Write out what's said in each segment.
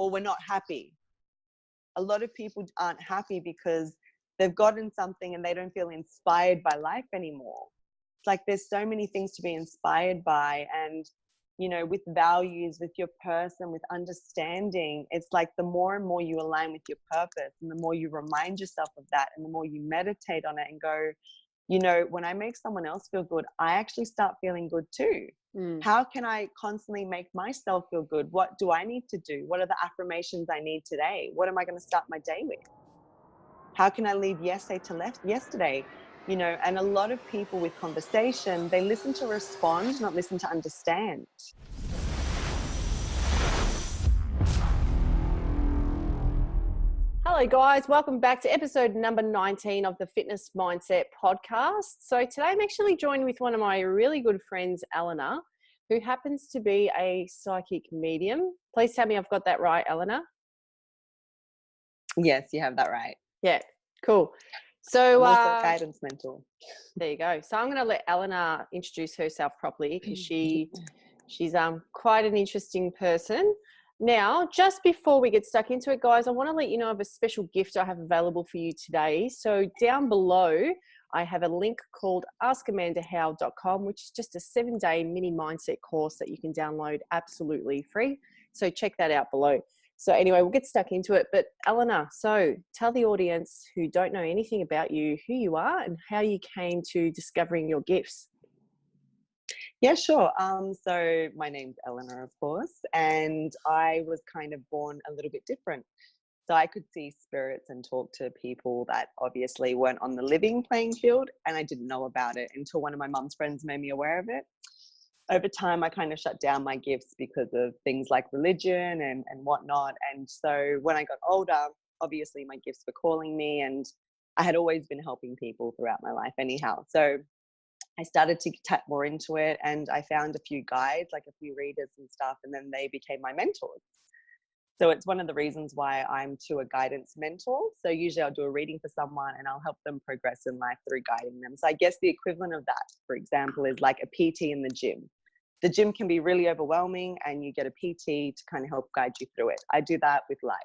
or we're not happy. A lot of people aren't happy because they've gotten something and they don't feel inspired by life anymore. It's like there's so many things to be inspired by, and you know, with values, with your person, with understanding, it's like the more and more you align with your purpose and the more you remind yourself of that and the more you meditate on it and go, you know, when I make someone else feel good, I actually start feeling good too. How can I constantly make myself feel good? What do I need to do? What are the affirmations I need today? What am I going to start my day with? How can I leave yesterday? You know, and a lot of people with conversation, they listen to respond, not listen to understand. Hello guys, welcome back to episode number 19 of the Fitness Mindset podcast. So today I'm actually joined with one of my really good friends, Elena, who happens to be a psychic medium. Please tell me I've got that right, Elena. Yes, you have that right. Yeah, cool. So I'm also a guidance mentor. There you go. So I'm going to let Elena introduce herself properly because she's quite an interesting person. Now, just before we get stuck into it, guys, I want to let you know of a special gift I have available for you today. So down below, I have a link called askamandahow.com, which is just a 7-day mini mindset course that you can download absolutely free. So check that out below. So anyway, we'll get stuck into it. But Elena, so tell the audience who don't know anything about you, who you are and how you came to discovering your gifts. Yeah, sure. So my name's Elena, of course, and I was kind of born a little bit different. So I could see spirits and talk to people that obviously weren't on the living playing field, and I didn't know about it until one of my mum's friends made me aware of it. Over time, I kind of shut down my gifts because of things like religion and whatnot. And so when I got older, obviously my gifts were calling me, and I had always been helping people throughout my life anyhow. So I started to tap more into it, and I found a few guides, like a few readers and stuff, and then they became my mentors. So it's one of the reasons why I'm to a guidance mentor. So usually I'll do a reading for someone and I'll help them progress in life through guiding them. So I guess the equivalent of that, for example, is like a PT in the gym. The gym can be really overwhelming and you get a PT to kind of help guide you through it. I do that with life.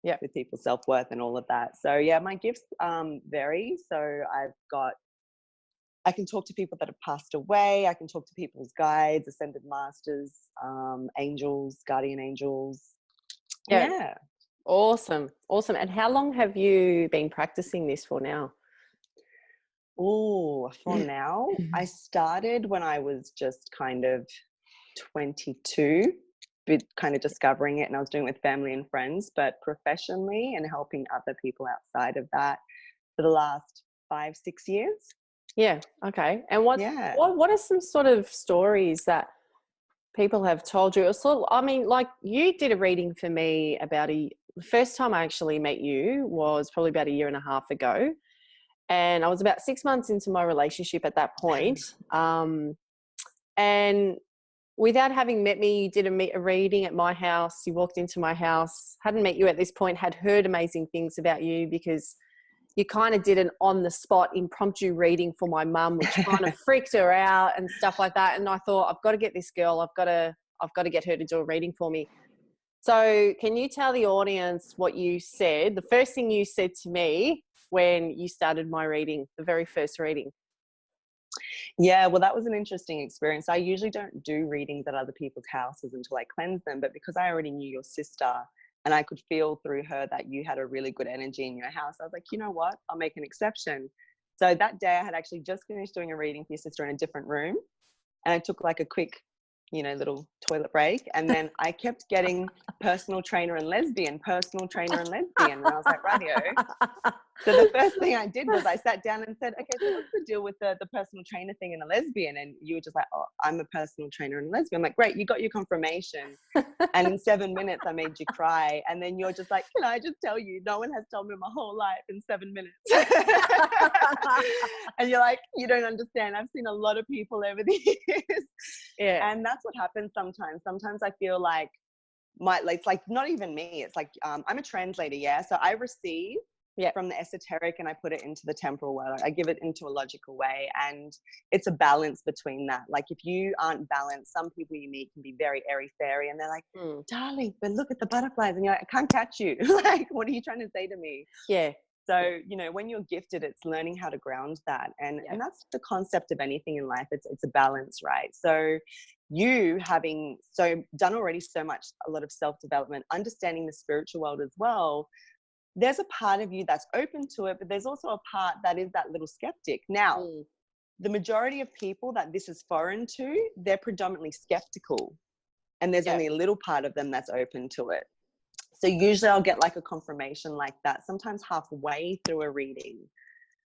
Yeah, with people's self-worth and all of that. So yeah, my gifts vary. So I can talk to people that have passed away. I can talk to people's guides, ascended masters, angels, guardian angels. Yeah. Awesome. And how long have you been practicing this for now? Oh, for now, I started when I was just kind of 22, kind of discovering it, and I was doing it with family and friends, but professionally and helping other people outside of that for the last 5-6 years. Yeah. Okay. And what are some sort of stories that people have told you? I mean, like you did a reading for me the first time I actually met you was probably about 1.5 years ago. And I was about 6 months into my relationship at that point. And without having met me, you did a reading at my house. You walked into my house, hadn't met you at this point, had heard amazing things about you because you kind of did an on-the-spot impromptu reading for my mum, which kind of freaked her out and stuff like that. And I thought, I've got to get this girl. I've got to get her to do a reading for me. So can you tell the audience what you said, the first thing you said to me when you started my reading, the very first reading? Yeah, well, that was an interesting experience. I usually don't do readings at other people's houses until I cleanse them. But because I already knew your sister, and I could feel through her that you had a really good energy in your house, I was like, you know what? I'll make an exception. So that day I had actually just finished doing a reading for your sister in a different room. And I took like a quick, little toilet break. And then I kept getting personal trainer and lesbian. And I was like, radio. So the first thing I did was I sat down and said, okay, so what's the deal with the personal trainer thing and a lesbian? And you were just like, oh, I'm a personal trainer and a lesbian. I'm like, great, you got your confirmation. And in 7 minutes, I made you cry. And then you're just like, can I just tell you, no one has told me my whole life in 7 minutes. And you're like, you don't understand. I've seen a lot of people over the years. Yeah. And that's what happens sometimes. Sometimes I feel like it's like not even me. It's like I'm a translator, yeah. So I receive Yeah. from the esoteric and I put it into the temporal world. I give it into a logical way, and it's a balance between that. Like if you aren't balanced, some people you meet can be very airy fairy, and they're like, darling, but look at the butterflies, and you're like, I can't catch you. Like, what are you trying to say to me? Yeah. So, you know, when you're gifted, it's learning how to ground that. And that's the concept of anything in life. It's a balance, right? So you having done already so much, a lot of self-development, understanding the spiritual world as well, there's a part of you that's open to it, but there's also a part that is that little skeptic. Now, the majority of people that this is foreign to, they're predominantly skeptical. And there's only a little part of them that's open to it. So usually I'll get like a confirmation like that, sometimes halfway through a reading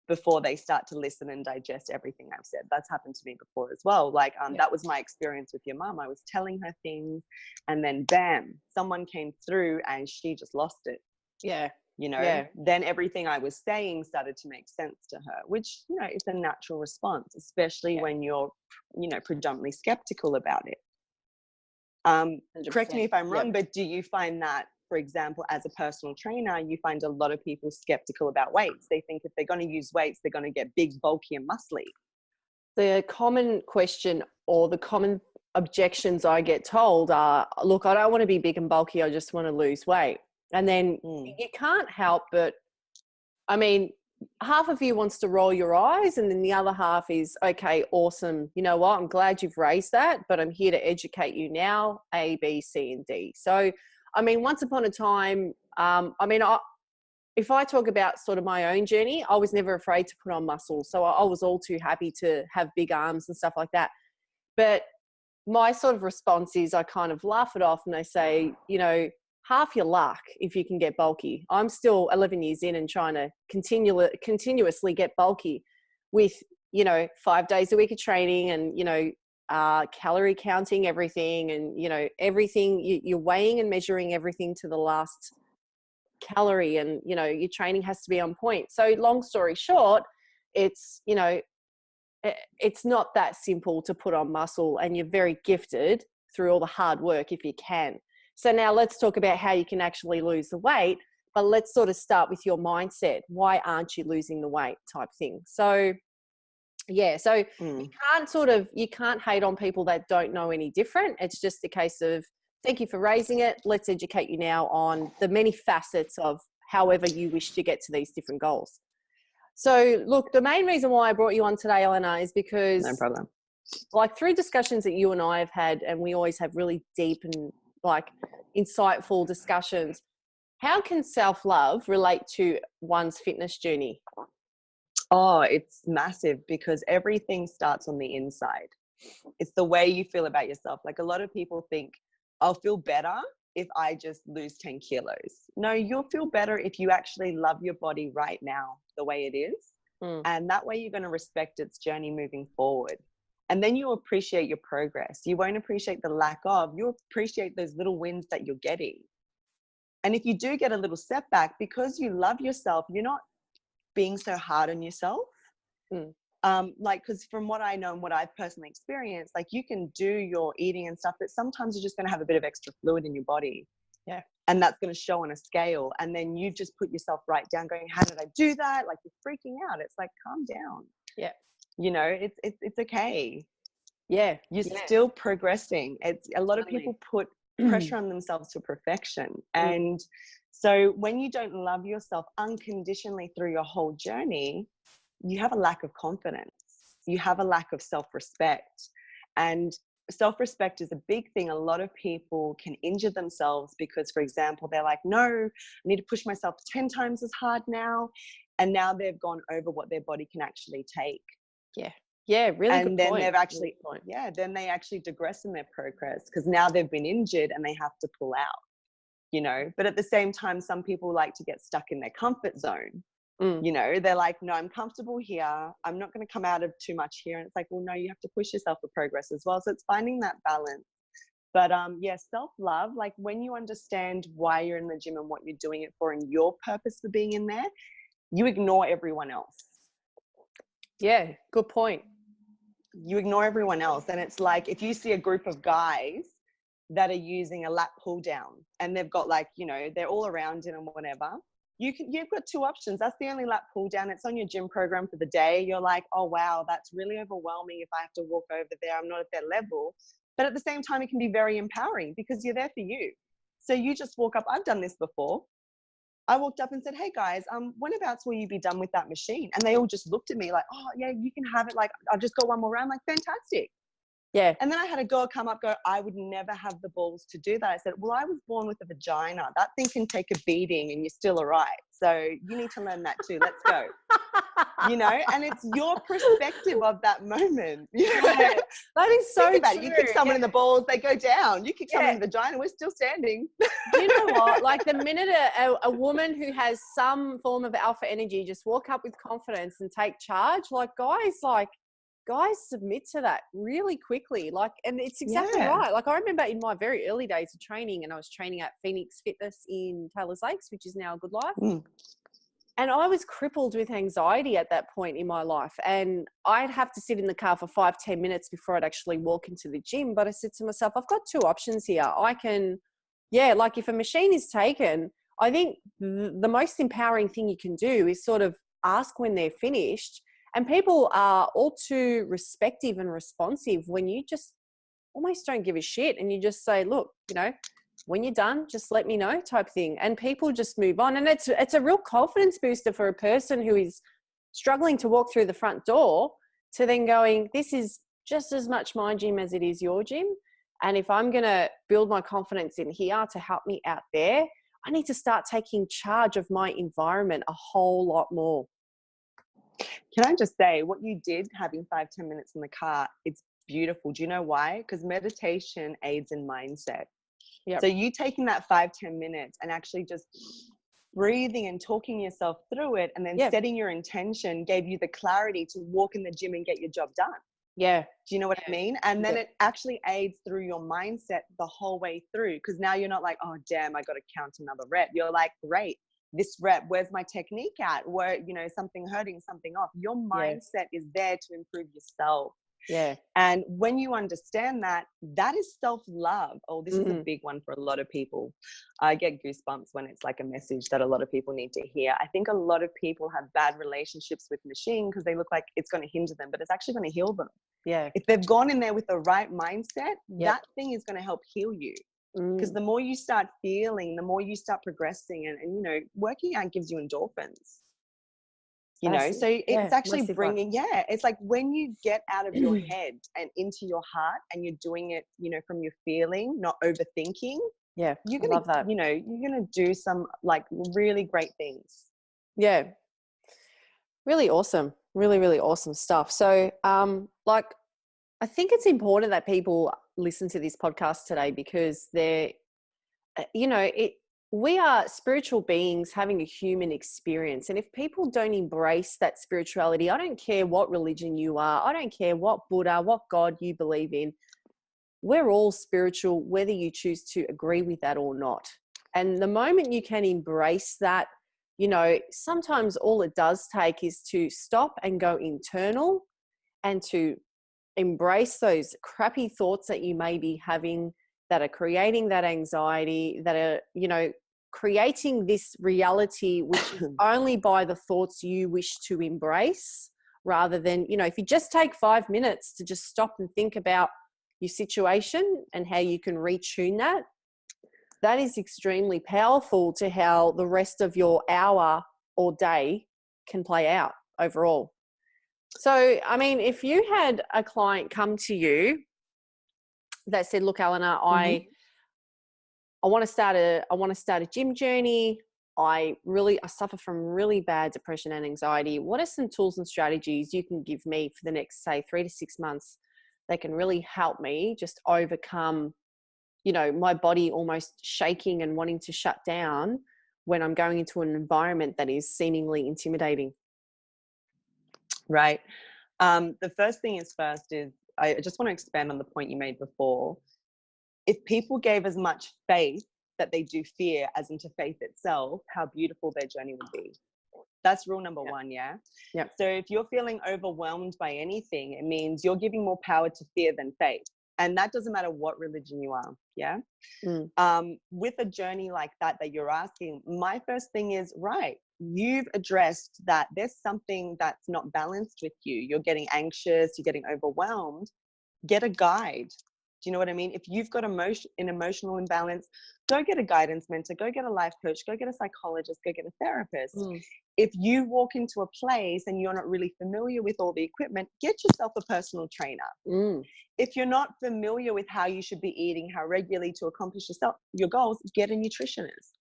before they start to listen and digest everything I've said. That's happened to me before as well. Like that was my experience with your mum. I was telling her things and then bam, someone came through and she just lost it. Yeah. You know, then everything I was saying started to make sense to her, which, you know, is a natural response, especially when you're, you know, predominantly skeptical about it. Correct me if I'm wrong, but do you find that, for example, as a personal trainer, you find a lot of people skeptical about weights? They think if they're going to use weights, they're going to get big, bulky and muscly. The common question or the common objections I get told are, look, I don't want to be big and bulky. I just want to lose weight. And then you can't help but, I mean, half of you wants to roll your eyes and then the other half is, okay, awesome. You know what? I'm glad you've raised that, but I'm here to educate you now, A, B, C, and D. So, I mean, once upon a time, if I talk about sort of my own journey, I was never afraid to put on muscle. So I was all too happy to have big arms and stuff like that. But my sort of response is I kind of laugh it off and I say, you know, half your luck if you can get bulky. I'm still 11 years in and trying to continuously get bulky with, you know, 5 days a week of training and, you know, calorie counting everything and, you know, everything. You're weighing and measuring everything to the last calorie and, you know, your training has to be on point. So long story short, it's, you know, it's not that simple to put on muscle, and you're very gifted through all the hard work if you can. So now let's talk about how you can actually lose the weight, but let's sort of start with your mindset. Why aren't you losing the weight type thing? So you can't hate on people that don't know any different. It's just a case of, thank you for raising it. Let's educate you now on the many facets of however you wish to get to these different goals. So look, the main reason why I brought you on today, Elena, is because no problem. Like through discussions that you and I have had, and we always have really deep and like insightful discussions, how can self-love relate to one's fitness journey? Oh, it's massive, because everything starts on the inside. It's the way you feel about yourself. Like a lot of people think, I'll feel better if I just lose 10 kilos. No, you'll feel better if you actually love your body right now, the way it is. And that way you're going to respect its journey moving forward. And then you'll appreciate your progress. You won't appreciate the lack of, you'll appreciate those little wins that you're getting. And if you do get a little setback, because you love yourself, you're not being so hard on yourself. Like, because from what I know and what I've personally experienced, like you can do your eating and stuff, but sometimes you're just going to have a bit of extra fluid in your body. Yeah. And that's going to show on a scale. And then you just put yourself right down going, how did I do that? Like you're freaking out. It's like, calm down. Yeah. You know, it's okay. Yeah. You're still progressing. It's a lot of people put pressure on themselves to perfection. And so when you don't love yourself unconditionally through your whole journey, you have a lack of confidence. You have a lack of self-respect. And self-respect is a big thing. A lot of people can injure themselves because, for example, they're like, no, I need to push myself 10 times as hard now. And now they've gone over what their body can actually take. Yeah. Yeah, really good point. And then they've actually, then they actually digress in their progress because now they've been injured and they have to pull out, you know. But at the same time, some people like to get stuck in their comfort zone. You know, they're like, no, I'm comfortable here. I'm not going to come out of too much here. And it's like, well, no, you have to push yourself for progress as well. So it's finding that balance. But yeah, self-love, like when you understand why you're in the gym and what you're doing it for and your purpose for being in there, you ignore everyone else. Yeah, good point. You ignore everyone else. And it's like, if you see a group of guys that are using a lat pull down and they've got like, you know, they're all around it and whatever, you've got two options. That's the only lap pull down. It's on your gym program for the day. You're like, oh wow, that's really overwhelming if I have to walk over there. I'm not at their level. But at the same time, it can be very empowering because you're there for you. So you just walk up. I've done this before. I walked up and said, hey guys, whenabouts will you be done with that machine? And they all just looked at me like, oh yeah, you can have it. Like, I've just got one more round. Like, fantastic. Yeah. And then I had a girl come up, go, I would never have the balls to do that. I said, well, I was born with a vagina. That thing can take a beating and you're still all right. So you need to learn that too. Let's go. You know, and it's your perspective of that moment. You know? Yeah, that is so Think about true. it. You kick someone in the balls, they go down. You kick someone in the vagina, we're still standing. Do you know what? Like the minute a woman who has some form of alpha energy just walk up with confidence and take charge, guys submit to that really quickly. Like, and it's exactly right. Like I remember in my very early days of training, and I was training at Phoenix Fitness in Taylor's Lakes, which is now a Good Life. And I was crippled with anxiety at that point in my life. And I'd have to sit in the car for 5-10 minutes before I'd actually walk into the gym. But I said to myself, I've got two options here. I can, like if a machine is taken, I think the most empowering thing you can do is sort of ask when they're finished. And people are all too respective and responsive when you just almost don't give a shit. And you just say, look, you know, when you're done, just let me know type thing. And people just move on. And it's a real confidence booster for a person who is struggling to walk through the front door to then going, this is just as much my gym as it is your gym. And if I'm going to build my confidence in here to help me out there, I need to start taking charge of my environment a whole lot more. Can I just say what you did having 5-10 minutes in the car, it's beautiful. Do you know why? Because meditation aids in mindset. Yep. So you taking that 5-10 minutes and actually just breathing and talking yourself through it and then setting your intention gave you the clarity to walk in the gym and get your job done. Yeah. Do you know what I mean? And then it actually aids through your mindset the whole way through, because now you're not like, oh, damn, I got to count another rep. You're like, great, this rep, where's my technique at? Where, you know, something hurting, something off. Your mindset is there to improve yourself. Yeah. And when you understand that, that is self-love. Oh, this is a big one for a lot of people. I get goosebumps when it's like a message that a lot of people need to hear. I think a lot of people have bad relationships with machine because they look like it's going to hinder them, but it's actually going to heal them. Yeah. If they've gone in there with the right mindset, that thing is going to help heal you. Because the more you start feeling, the more you start progressing, and you know, working out gives you endorphins. You know, so it's actually bringing, it's like when you get out of your head and into your heart and you're doing it, you know, from your feeling, not overthinking. Yeah. You're going to, love that. You know, you're going to do some like really great things. Yeah. Really awesome. Really, really awesome stuff. So, like, I think it's important that people listen to this podcast today because they're, you know, we are spiritual beings having a human experience. And if people don't embrace that spirituality, I don't care what religion you are, I don't care what Buddha, what God you believe in, we're all spiritual, whether you choose to agree with that or not. And the moment you can embrace that, you know, sometimes all it does take is to stop and go internal and to embrace those crappy thoughts that you may be having that are creating that anxiety, that are, you know, creating this reality, which is only by the thoughts you wish to embrace, rather than, you know, if you just take 5 minutes to just stop and think about your situation and how you can retune that, that is extremely powerful to how the rest of your hour or day can play out overall. So, I mean, if you had a client come to you that said, look, Elena, I want to start a gym journey. I suffer from really bad depression and anxiety. What are some tools and strategies you can give me for the next, say, 3 to 6 months that can really help me just overcome, you know, my body almost shaking and wanting to shut down when I'm going into an environment that is seemingly intimidating? Right. The first thing is I just want to expand on the point you made before. If people gave as much faith that they do fear as into faith itself, how beautiful their journey would be. That's rule number one, yeah? So if you're feeling overwhelmed by anything, it means you're giving more power to fear than faith. And that doesn't matter what religion you are. Yeah. With a journey like that you're asking, my first thing is, right, you've addressed that there's something that's not balanced with you. You're getting anxious, you're getting overwhelmed. Get a guide. Do you know what I mean? If you've got an emotional imbalance, go get a guidance mentor, go get a life coach, go get a psychologist, go get a therapist. If you walk into a place and you're not really familiar with all the equipment, get yourself a personal trainer. If you're not familiar with how you should be eating, how regularly to accomplish your goals, get a nutritionist.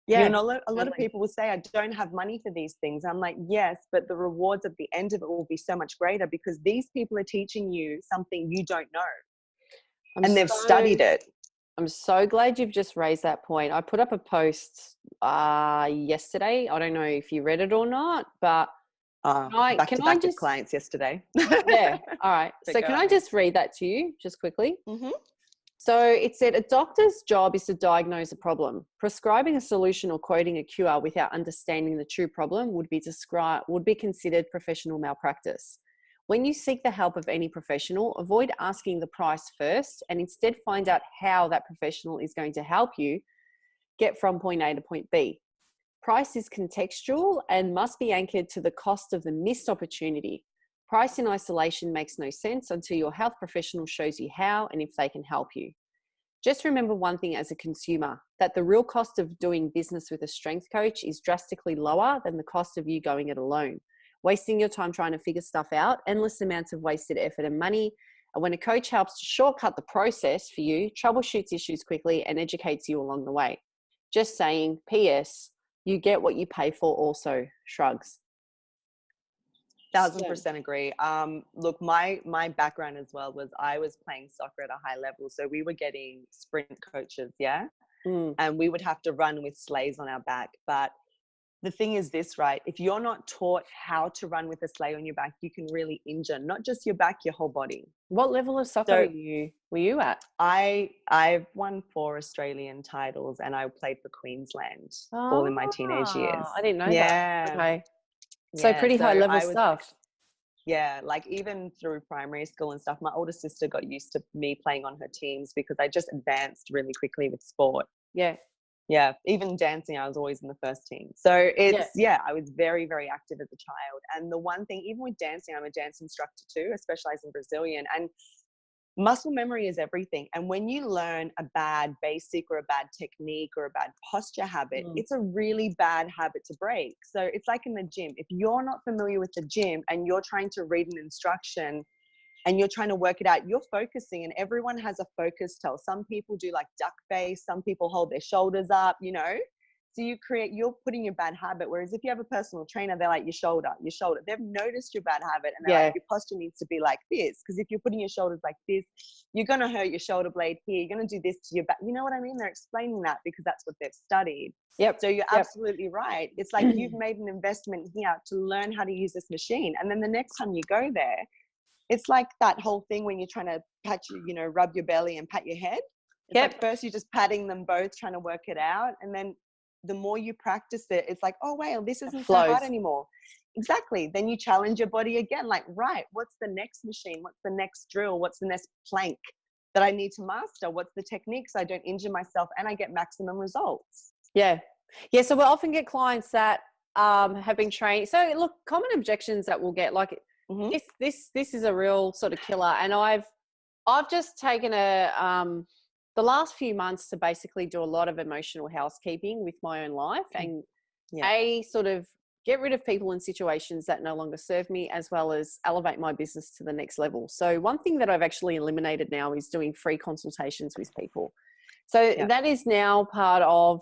Yeah, you know, a lot of people will say, I don't have money for these things. I'm like, yes, but the rewards at the end of it will be so much greater because these people are teaching you something you don't know. And they've studied it. I'm so glad you've just raised that point. I put up a post yesterday. I don't know if you read it or not, but back to back with clients yesterday. Yeah. All right. So can I just read that to you just quickly? So it said, a doctor's job is to diagnose a problem. Prescribing a solution or quoting a cure without understanding the true problem would be considered professional malpractice. When you seek the help of any professional, avoid asking the price first and instead find out how that professional is going to help you get from point A to point B. Price is contextual and must be anchored to the cost of the missed opportunity. Price in isolation makes no sense until your health professional shows you how and if they can help you. Just remember one thing as a consumer, that the real cost of doing business with a strength coach is drastically lower than the cost of you going it alone. Wasting your time trying to figure stuff out, endless amounts of wasted effort and money. And when a coach helps to shortcut the process for you, troubleshoots issues quickly and educates you along the way. Just saying, P.S., you get what you pay for also, shrugs. 1000% agree. Look, my background as well was I was playing soccer at a high level. So we were getting sprint coaches, yeah? And we would have to run with sleighs on our back. But the thing is this, right? If you're not taught how to run with a sleigh on your back, you can really injure not just your back, your whole body. What level of soccer were you at? I've won 4 Australian titles and I played for Queensland all in my teenage years. I didn't know that. Okay. So Yeah, pretty high level stuff. Yeah, like even through primary school and stuff, my older sister got used to me playing on her teams because I just advanced really quickly with sport. Yeah, even dancing, I was always in the first team. So I was very, very active as a child. And the one thing, even with dancing, I'm a dance instructor too. I specialize in Brazilian, and muscle memory is everything. And when you learn a bad basic or a bad technique or a bad posture habit, it's a really bad habit to break. So it's like in the gym. If you're not familiar with the gym and you're trying to read an instruction and you're trying to work it out, you're focusing, and everyone has a focus tell. Some people do like duck face, some people hold their shoulders up, you know? So you're putting your bad habit. Whereas if you have a personal trainer, they're like, your shoulder. They've noticed your bad habit and they're like, your posture needs to be like this. Because if you're putting your shoulders like this, you're going to hurt your shoulder blade here. You're going to do this to your back. You know what I mean? They're explaining that because that's what they've studied. So you're absolutely right. It's like you've made an investment here to learn how to use this machine. And then the next time you go there, it's like that whole thing when you're trying to rub your belly and pat your head. It's like first you're just patting them both, trying to work it out. And then the more you practice it, it's like, oh, wow, this isn't so hard anymore. Exactly. Then you challenge your body again. Like, right, what's the next machine? What's the next drill? What's the next plank that I need to master? What's the technique so I don't injure myself and I get maximum results? Yeah. So we'll often get clients that have been trained. So look, common objections that we'll get, like this is a real sort of killer. And I've just taken the last few months to basically do a lot of emotional housekeeping with my own life and sort of get rid of people and situations that no longer serve me, as well as elevate my business to the next level. So one thing that I've actually eliminated now is doing free consultations with people. So that is now part of,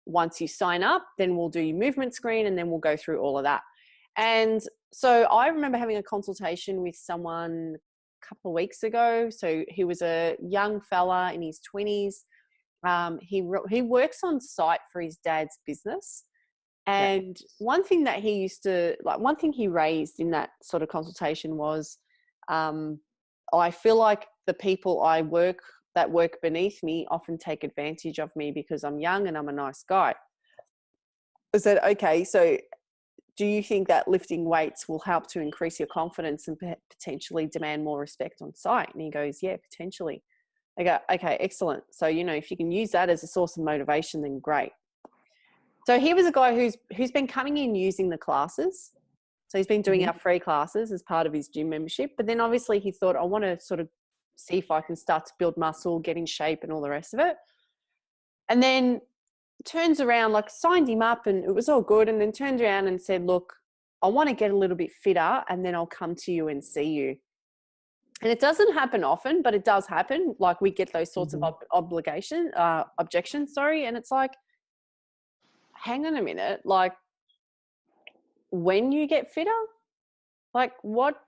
once you sign up, then we'll do your movement screen and then we'll go through all of that. And so I remember having a consultation with someone couple of weeks ago. So he was a young fella in his 20s. He works on site for his dad's business. And one thing that one thing he raised in that sort of consultation was, I feel like the people that work beneath me often take advantage of me because I'm young and I'm a nice guy. I said, okay, so do you think that lifting weights will help to increase your confidence and potentially demand more respect on site? And he goes, yeah, potentially. I go, okay, excellent. So, you know, if you can use that as a source of motivation, then great. So he was a guy who's been coming in using the classes. So he's been doing our free classes as part of his gym membership. But then obviously he thought, I want to sort of see if I can start to build muscle, get in shape and all the rest of it. And then turns around, like signed him up and it was all good. And then turned around and said, look, I want to get a little bit fitter and then I'll come to you and see you. And it doesn't happen often, but it does happen. Like we get those sorts of objections, sorry. And it's like, hang on a minute, like when you get fitter, like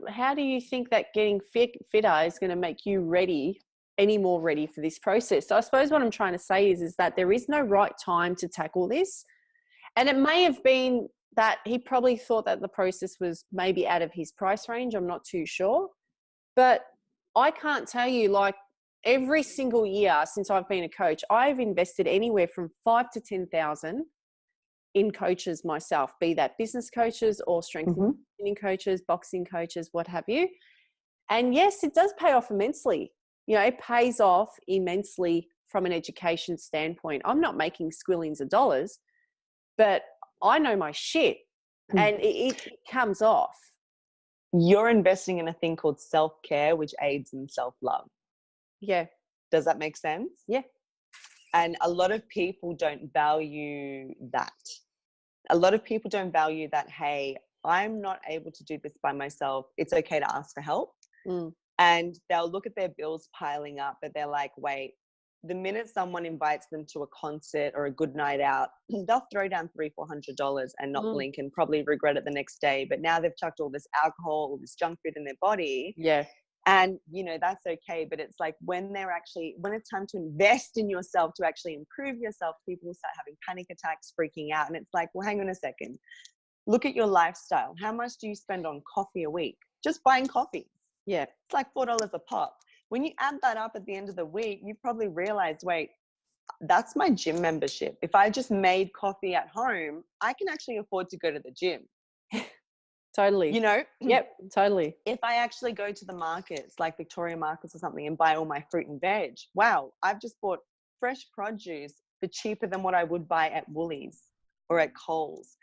how do you think that getting fitter is going to make you any more ready for this process? So I suppose what I'm trying to say is that there is no right time to tackle this. And it may have been that he probably thought that the process was maybe out of his price range. I'm not too sure. But I can't tell you, like every single year since I've been a coach, I've invested anywhere from 5,000 to 10,000 in coaches myself, be that business coaches or strength and conditioning coaches, boxing coaches, what have you. And yes, it does pay off immensely. You know, it pays off immensely from an education standpoint. I'm not making squillions of dollars, but I know my shit and it comes off. You're investing in a thing called self-care, which aids in self-love. Yeah. Does that make sense? Yeah. And a lot of people don't value that. A lot of people don't value that, hey, I'm not able to do this by myself. It's okay to ask for help. And they'll look at their bills piling up, but they're like, wait, the minute someone invites them to a concert or a good night out, they'll throw down $300-400 and not blink and probably regret it the next day. But now they've chucked all this alcohol, all this junk food in their body. Yeah. And, you know, that's okay. But it's like when it's time to invest in yourself, to actually improve yourself, people will start having panic attacks, freaking out. And it's like, well, hang on a second. Look at your lifestyle. How much do you spend on coffee a week? Just buying coffee. Yeah. It's like $4 a pop. When you add that up at the end of the week, you probably realize, wait, that's my gym membership. If I just made coffee at home, I can actually afford to go to the gym. Totally. You know? Yep, totally. If I actually go to the markets, like Victoria Markets or something, and buy all my fruit and veg, wow, I've just bought fresh produce for cheaper than what I would buy at Woolies or at Coles.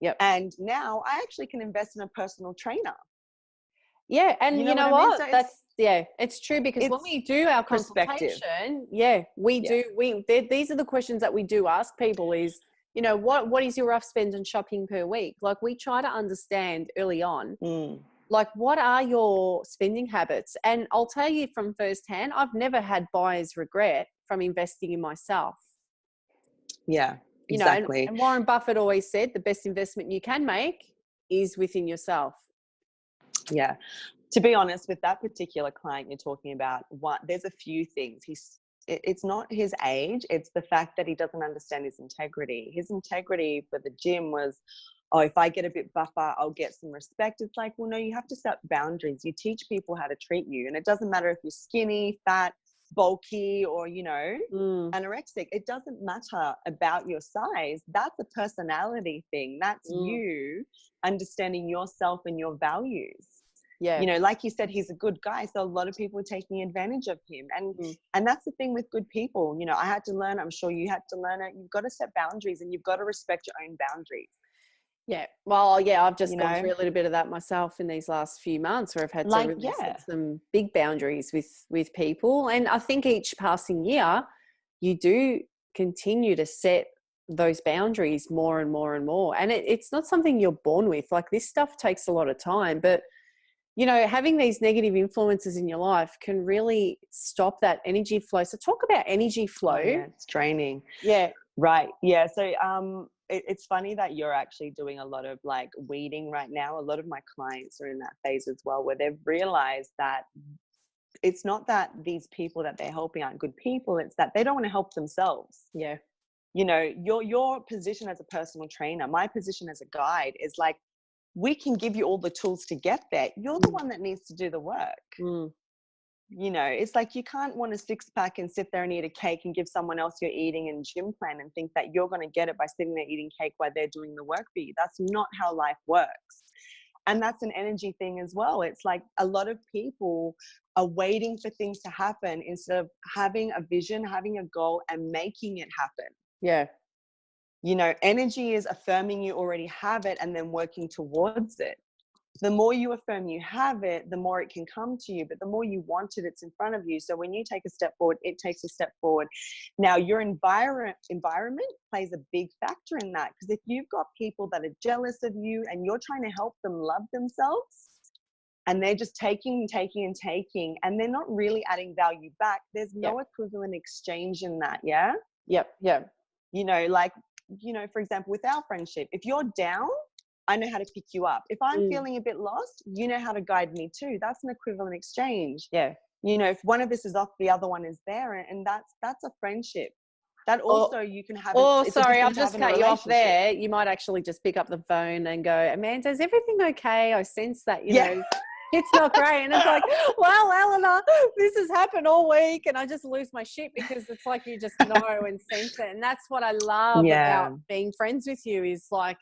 Yep. And now I actually can invest in a personal trainer. Yeah, and you know what? So it's true, because when we do our consultation, these are the questions that we do ask people is, you know, what is your rough spend on shopping per week? Like we try to understand early on, like what are your spending habits? And I'll tell you from firsthand, I've never had buyer's regret from investing in myself. Yeah, exactly. You know, and Warren Buffett always said the best investment you can make is within yourself. Yeah. To be honest, with that particular client you're talking about, there's a few things. It's not his age, it's the fact that he doesn't understand his integrity. His integrity for the gym was, oh, if I get a bit buffer, I'll get some respect. It's like, well, no, you have to set boundaries. You teach people how to treat you. And it doesn't matter if you're skinny, fat, bulky, or, you know, anorexic. It doesn't matter about your size. That's a personality thing. That's you understanding yourself and your values. Yeah. You know, like you said, he's a good guy. So a lot of people are taking advantage of him. And that's the thing with good people. You know, I had to learn, I'm sure you had to learn it. You've got to set boundaries and you've got to respect your own boundaries. Yeah. Well, yeah, I've just gone through a little bit of that myself in these last few months, where I've had to really set some big boundaries with people. And I think each passing year, you do continue to set those boundaries more and more and more. And it's not something you're born with. Like this stuff takes a lot of time, but you know, having these negative influences in your life can really stop that energy flow. So talk about energy flow. Oh, yeah, it's draining. Yeah. Right. Yeah. So it's funny that you're actually doing a lot of like weeding right now. A lot of my clients are in that phase as well, where they've realized that it's not that these people that they're helping aren't good people. It's that they don't want to help themselves. Yeah. You know, your position as a personal trainer, my position as a guide is like, we can give you all the tools to get there. You're the one that needs to do the work. You know, it's like you can't want a six pack and sit there and eat a cake and give someone else your eating and gym plan and think that you're going to get it by sitting there eating cake while they're doing the work for you. That's not how life works. And that's an energy thing as well. It's like a lot of people are waiting for things to happen instead of having a vision, having a goal, and making it happen. Yeah. You know, energy is affirming you already have it and then working towards it. The more you affirm you have it, the more it can come to you. But the more you want it, it's in front of you. So when you take a step forward, it takes a step forward. Now, your environment plays a big factor in that. Because if you've got people that are jealous of you and you're trying to help them love themselves, and they're just taking, and they're not really adding value back, there's no equivalent exchange in that. Yeah. Yep. Yep. You know, like, you know, for example, with our friendship, if you're down, I know how to pick you up. If I'm feeling a bit lost, you know how to guide me too. That's an equivalent exchange. Yeah. You know, if one of us is off, the other one is there. And that's a friendship. That also you can have. Sorry, I've just cut you off there. You might actually just pick up the phone and go, Amanda, is everything okay? I sense that, you know, it's not great. And it's like, well, Elena, this has happened all week. And I just lose my shit because it's like you just know and sense it. And that's what I love about being friends with you is like,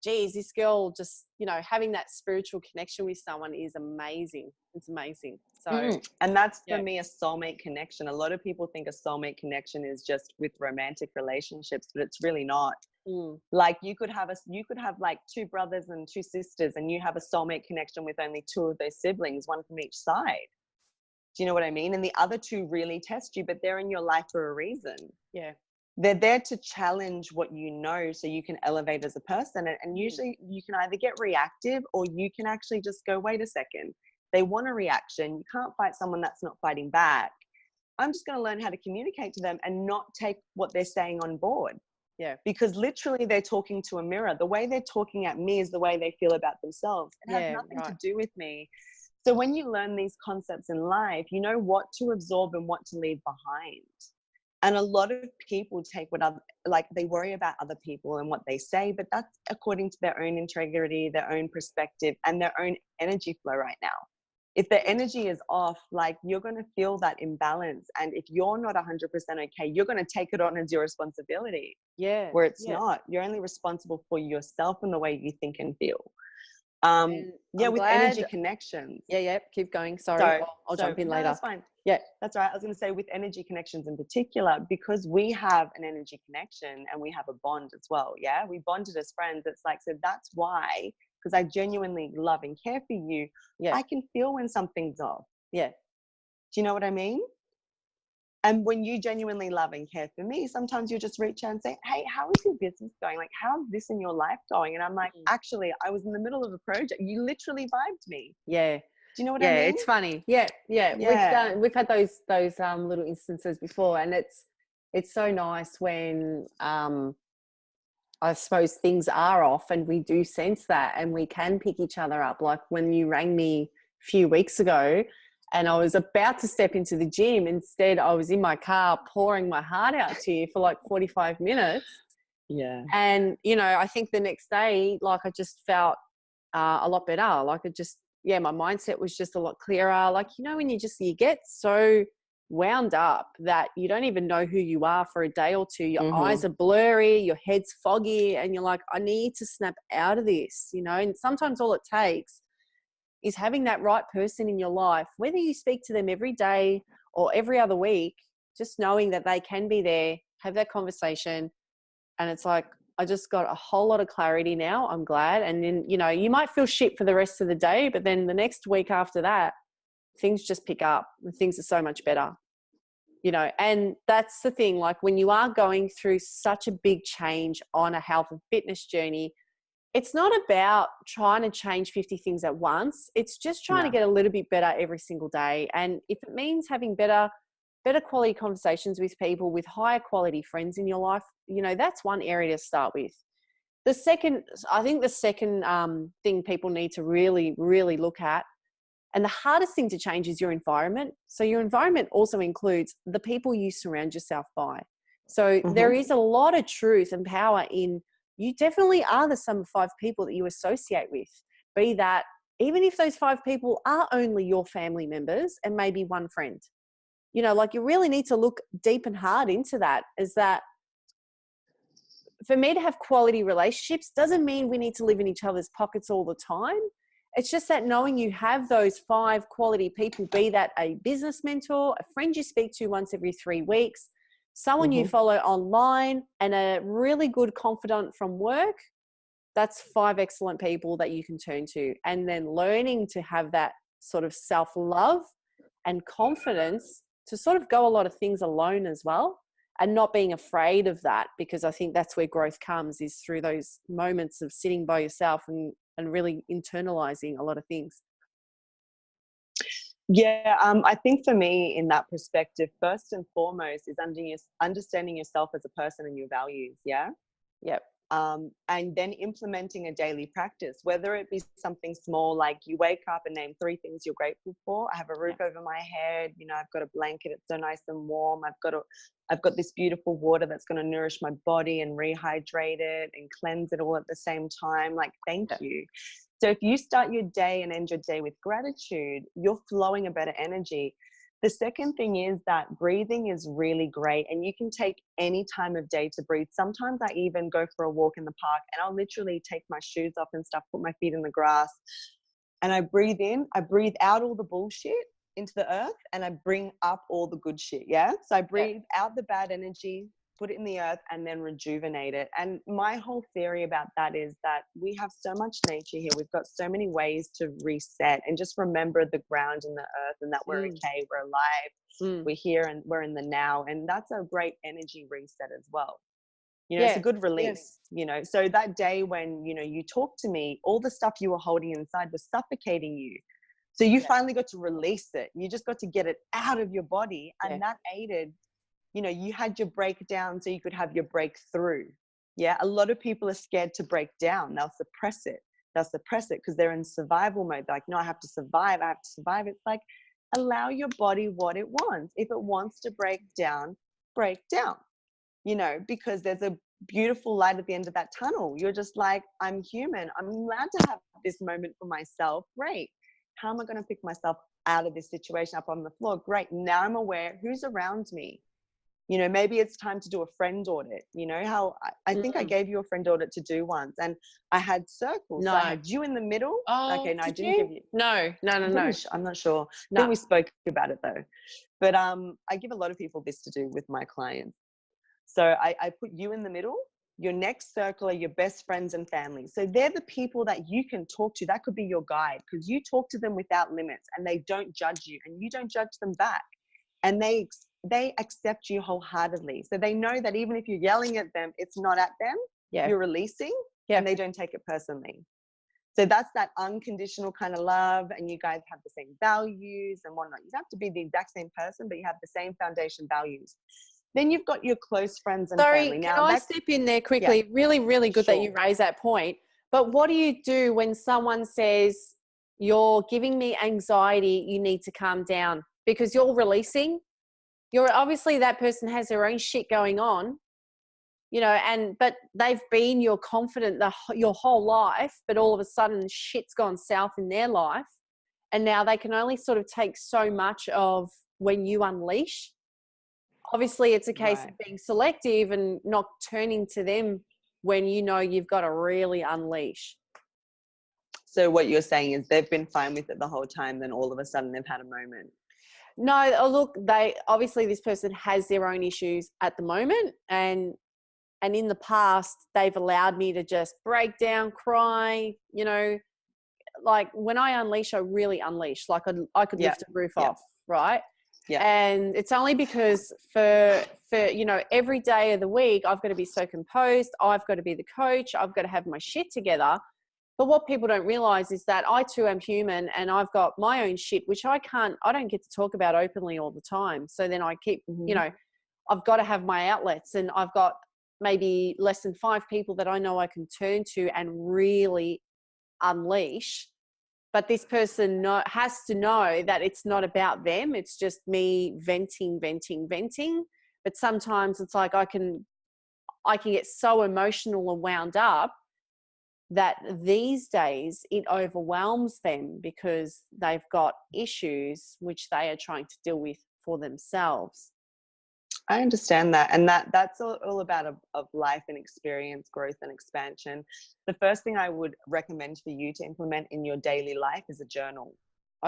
geez, this girl just, you know, having that spiritual connection with someone is amazing. It's amazing. So, and that's for me a soulmate connection. A lot of people think a soulmate connection is just with romantic relationships, but it's really not. Like you could have like two brothers and two sisters, and you have a soulmate connection with only two of those siblings, one from each side. Do you know what I mean? And the other two really test you, but they're in your life for a reason. Yeah. They're there to challenge what you know so you can elevate as a person. And usually you can either get reactive or you can actually just go, wait a second, they want a reaction. You can't fight someone that's not fighting back. I'm just going to learn how to communicate to them and not take what they're saying on board. Yeah. Because literally they're talking to a mirror. The way they're talking at me is the way they feel about themselves. It has nothing to do with me. So when you learn these concepts in life, you know what to absorb and what to leave behind. And a lot of people take they worry about other people and what they say, but that's according to their own integrity, their own perspective, and their own energy flow right now. If their energy is off, like you're going to feel that imbalance. And if you're not 100% okay, you're going to take it on as your responsibility. Yeah. Where it's not. You're only responsible for yourself and the way you think and feel. With energy connections. Yeah. Keep going. Sorry. I'll jump in later. That's fine. Yeah. That's right. I was going to say with energy connections in particular, because we have an energy connection and we have a bond as well. Yeah. We bonded as friends. It's like, so that's why, because I genuinely love and care for you. Yeah. I can feel when something's off. Yeah. Do you know what I mean? And when you genuinely love and care for me, sometimes you just reach out and say, hey, how is your business going? Like, how's this in your life going? And I'm like, actually, I was in the middle of a project. You literally vibed me. Yeah. Do you know what I mean? Yeah, it's funny. Yeah. We've had those little instances before, and it's so nice when I suppose things are off and we do sense that and we can pick each other up. Like when you rang me a few weeks ago and I was about to step into the gym, instead I was in my car pouring my heart out to you for like 45 minutes. Yeah. And, you know, I think the next day, like I just felt a lot better. Like it just, my mindset was just a lot clearer. Like, you know, when you get so wound up that you don't even know who you are for a day or two, your eyes are blurry, your head's foggy, and you're like, I need to snap out of this, you know. And sometimes all it takes is having that right person in your life, whether you speak to them every day or every other week, just knowing that they can be there, have that conversation. And it's like, I just got a whole lot of clarity now. I'm glad. And then, you know, you might feel shit for the rest of the day, but then the next week after that, things just pick up and things are so much better, you know. And that's the thing, like when you are going through such a big change on a health and fitness journey, it's not about trying to change 50 things at once. It's just trying to get a little bit better every single day. And if it means having better quality conversations with people, with higher quality friends in your life, you know, that's one area to start with. The second thing people need to really, really look at, and the hardest thing to change, is your environment. So your environment also includes the people you surround yourself by. So there is a lot of truth and power in, you definitely are the sum of 5 people that you associate with, be that even if those 5 people are only your family members and maybe one friend. You know, like you really need to look deep and hard into that. Is that for me to have quality relationships doesn't mean we need to live in each other's pockets all the time. It's just that knowing you have those 5 quality people, be that a business mentor, a friend you speak to once every 3 weeks, someone you follow online, and a really good confidant from work, that's 5 excellent people that you can turn to. And then learning to have that sort of self-love and confidence to sort of go a lot of things alone as well, and not being afraid of that, because I think that's where growth comes, is through those moments of sitting by yourself and really internalizing a lot of things. Yeah, I think for me in that perspective, first and foremost is understanding yourself as a person and your values. Yeah. Yep. And then implementing a daily practice, whether it be something small, like you wake up and name 3 things you're grateful for. I have a roof over my head. You know, I've got a blanket. It's so nice and warm. I've got this beautiful water that's going to nourish my body and rehydrate it and cleanse it all at the same time. Like, thank you. So if you start your day and end your day with gratitude, you're flowing a better energy. The second thing is that breathing is really great, and you can take any time of day to breathe. Sometimes I even go for a walk in the park and I'll literally take my shoes off and stuff, put my feet in the grass, and I breathe in, I breathe out all the bullshit into the earth, and I bring up all the good shit. Yeah. So I breathe out the bad energy, put it in the earth, and then rejuvenate it. And my whole theory about that is that we have so much nature here. We've got so many ways to reset, and just remember the ground and the earth, and that we're okay, we're alive, we're here, and we're in the now. And that's a great energy reset as well. You know, it's a good release, you know. So that day when, you know, you talk to me, all the stuff you were holding inside was suffocating you. So you finally got to release it. You just got to get it out of your body, and that aided, you know, you had your breakdown so you could have your breakthrough. Yeah. A lot of people are scared to break down. They'll suppress it because they're in survival mode. They're like, no, I have to survive. It's like, allow your body what it wants. If it wants to break down, you know, because there's a beautiful light at the end of that tunnel. You're just like, I'm human. I'm allowed to have this moment for myself. Great. How am I going to pick myself out of this situation, up on the floor? Great. Now I'm aware who's around me. You know, maybe it's time to do a friend audit. You know how I think I gave you a friend audit to do once, and I had circles. No. So I had you in the middle. Oh, okay, no, I didn't you? give you. No. I'm not sure. No. Then we spoke about it though. But I give a lot of people this to do with my clients. So I put you in the middle. Your next circle are your best friends and family. So they're the people that you can talk to. That could be your guide, because you talk to them without limits, and they don't judge you, and you don't judge them back. And they accept you wholeheartedly. So they know that even if you're yelling at them, it's not at them. You're releasing, and they don't take it personally. So that's that unconditional kind of love, and you guys have the same values and whatnot. You don't have to be the exact same person, but you have the same foundation values. Then you've got your close friends and family. Now, can I step in there quickly? Really, really good that you raise that point. But what do you do when someone says, you're giving me anxiety, you need to calm down? Because you're releasing. You're obviously, that person has their own shit going on, you know, but they've been your confidant your whole life, but all of a sudden shit's gone south in their life, and now they can only sort of take so much of when you unleash. Obviously, it's a case of being selective and not turning to them when you know you've got to really unleash. So what you're saying is they've been fine with it the whole time, then all of a sudden they've had a moment. No, look, obviously this person has their own issues at the moment, and in the past they've allowed me to just break down, cry, you know, like when I unleash, I really unleash. Like I could lift a roof off, right? Yeah. And it's only because for you know, every day of the week I've got to be so composed. I've got to be the coach. I've got to have my shit together. But what people don't realize is that I too am human, and I've got my own shit, which I don't get to talk about openly all the time. So then I keep, you know, I've got to have my outlets, and I've got maybe less than 5 people that I know I can turn to and really unleash. But this person has to know that it's not about them. It's just me venting. But sometimes it's like I can get so emotional and wound up that these days it overwhelms them because they've got issues which they are trying to deal with for themselves. I understand that. And that's all about of life and experience, growth and expansion. The first thing I would recommend for you to implement in your daily life is a journal.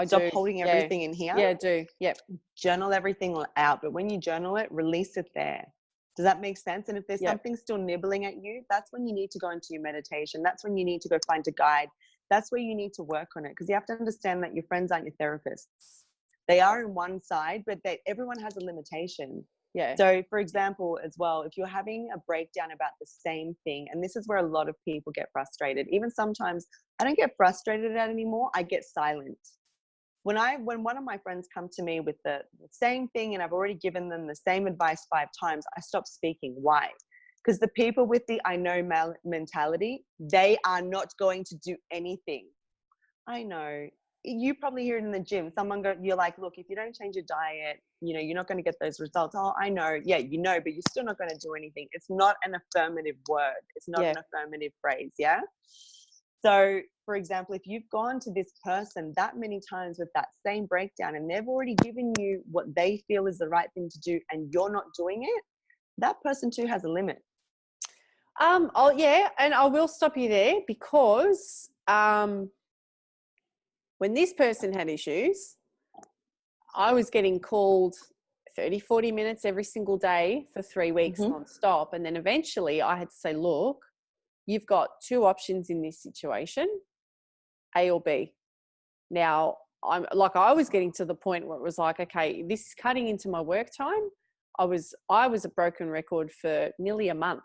Stop holding everything in here. Yeah, I do. Yep. Journal everything out. But when you journal it, release it there. Does that make sense? And if there's something still nibbling at you, that's when you need to go into your meditation. That's when you need to go find a guide. That's where you need to work on it, because you have to understand that your friends aren't your therapists. They are in one side, but everyone has a limitation. Yeah. So, for example, as well, if you're having a breakdown about the same thing, and this is where a lot of people get frustrated. Even sometimes I don't get frustrated at it anymore. I get silent. When one of my friends come to me with the same thing and I've already given them the same advice 5 times, I stop speaking. Why? Because the people with the I know mentality, they are not going to do anything. I know. You probably hear it in the gym. You're like, look, if you don't change your diet, you're not going to get those results. Oh, I know. Yeah, but you're still not going to do anything. It's not an affirmative word. It's not an affirmative phrase. Yeah. So, for example, if you've gone to this person that many times with that same breakdown and they've already given you what they feel is the right thing to do and you're not doing it, that person too has a limit. And I will stop you there, because when this person had issues, I was getting called 30, 40 minutes every single day for 3 weeks nonstop. And then eventually I had to say, look, you've got 2 options in this situation, A or B. Now, I was getting to the point where it was like, okay, this is cutting into my work time. I was a broken record for nearly a month,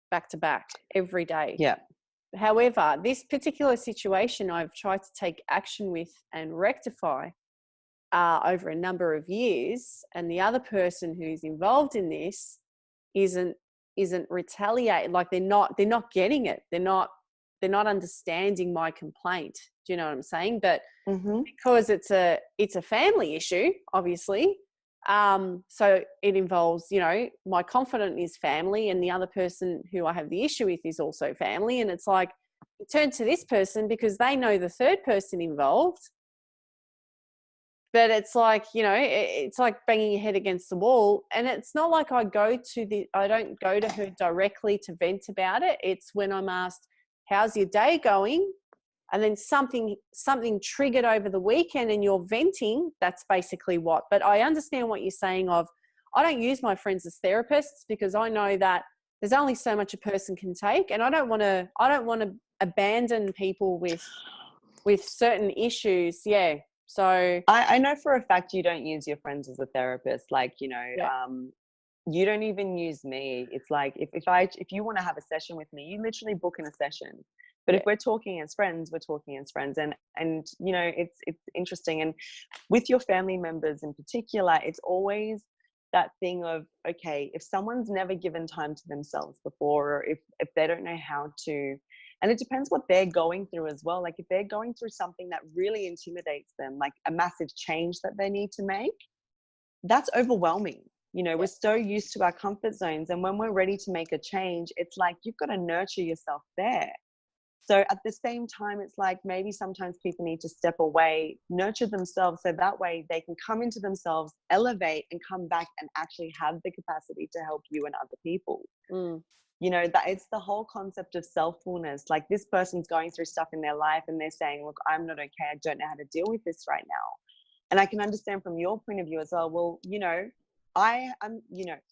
back to back, every day. Yeah. However, this particular situation I've tried to take action with and rectify over a number of years, and the other person who's involved in this isn't retaliating. Like they're not getting it. They're not understanding my complaint. Do you know what I'm saying? But because it's a family issue, obviously. So it involves, my confidant is family, and the other person who I have the issue with is also family. And it's like, you turn to this person because they know the third person involved. But it's like, it's like banging your head against the wall. And it's not like I don't go to her directly to vent about it. It's when I'm asked, how's your day going? And then something triggered over the weekend and you're venting. That's basically what. But I understand what you're saying of, I don't use my friends as therapists because I know that there's only so much a person can take. And I don't want to abandon people with certain issues. Yeah. So I know for a fact you don't use your friends as a therapist. Like, you don't even use me. It's like, if you want to have a session with me, you literally book in a session. But if we're talking as friends, we're talking as friends. And it's interesting. And with your family members in particular, it's always that thing of, okay, if someone's never given time to themselves before, or if they don't know how to, and it depends what they're going through as well. Like if they're going through something that really intimidates them, like a massive change that they need to make, that's overwhelming. We're so used to our comfort zones. And when we're ready to make a change, it's like, you've got to nurture yourself there. So at the same time, it's like maybe sometimes people need to step away, nurture themselves, so that way they can come into themselves, elevate, and come back and actually have the capacity to help you and other people. That it's the whole concept of self-fullness. Like this person's going through stuff in their life and they're saying, look, I'm not okay. I don't know how to deal with this right now. And I can understand from your point of view as well. Well,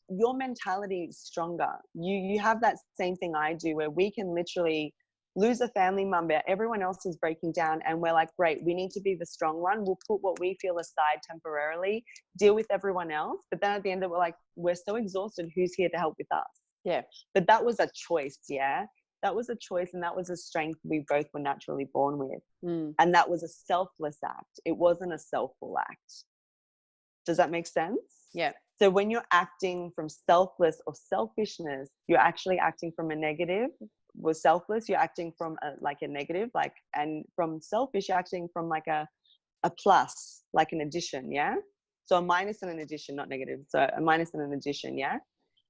your mentality is stronger. You have that same thing I do, where we can literally lose a family member, everyone else is breaking down, and we're like, great, we need to be the strong one. We'll put what we feel aside temporarily, deal with everyone else. But then at the end of it, we're so exhausted, who's here to help with us? Yeah. But that was a choice. Yeah. That was a choice, and that was a strength we both were naturally born with. And that was a selfless act. It wasn't a selfful act. Does that make sense? Yeah. So when you're acting from selfless or selfishness, you're actually acting from a negative. With selfless, you're acting from a negative, and from selfish, you're acting from a plus, like an addition. Yeah. So a minus and an addition, not negative. So a minus and an addition. Yeah.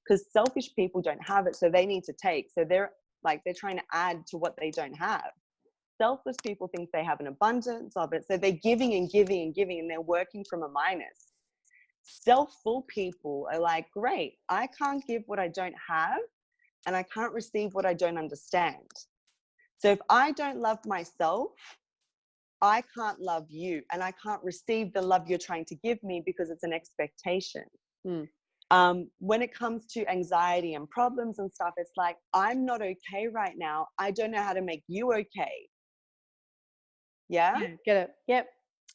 Because selfish people don't have it, so they need to take. So Like they're trying to add to what they don't have. Selfless people think they have an abundance of it. So they're giving and giving and giving, and they're working from a minus. Self-full people are like, great, I can't give what I don't have, and I can't receive what I don't understand. So if I don't love myself, I can't love you, and I can't receive the love you're trying to give me because it's an expectation. When it comes to anxiety and problems and stuff, it's like, I'm not okay right now. I don't know how to make you okay. Yeah. Get it. Yep.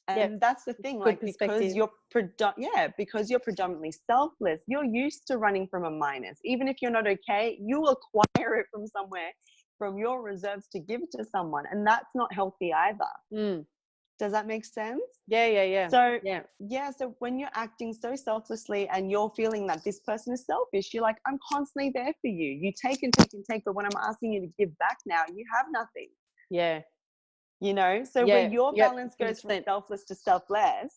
And that's the thing, like, because you're predominantly selfless, you're used to running from a minus. Even if you're not okay, you acquire it from somewhere, from your reserves to give to someone, and that's not healthy either. Does that make sense? Yeah. So so when you're acting so selflessly and you're feeling that this person is selfish, you're like, I'm constantly there for you. You take and take and take, but when I'm asking you to give back now, you have nothing. Yeah. You know, so where your balance goes from selfless to selfless,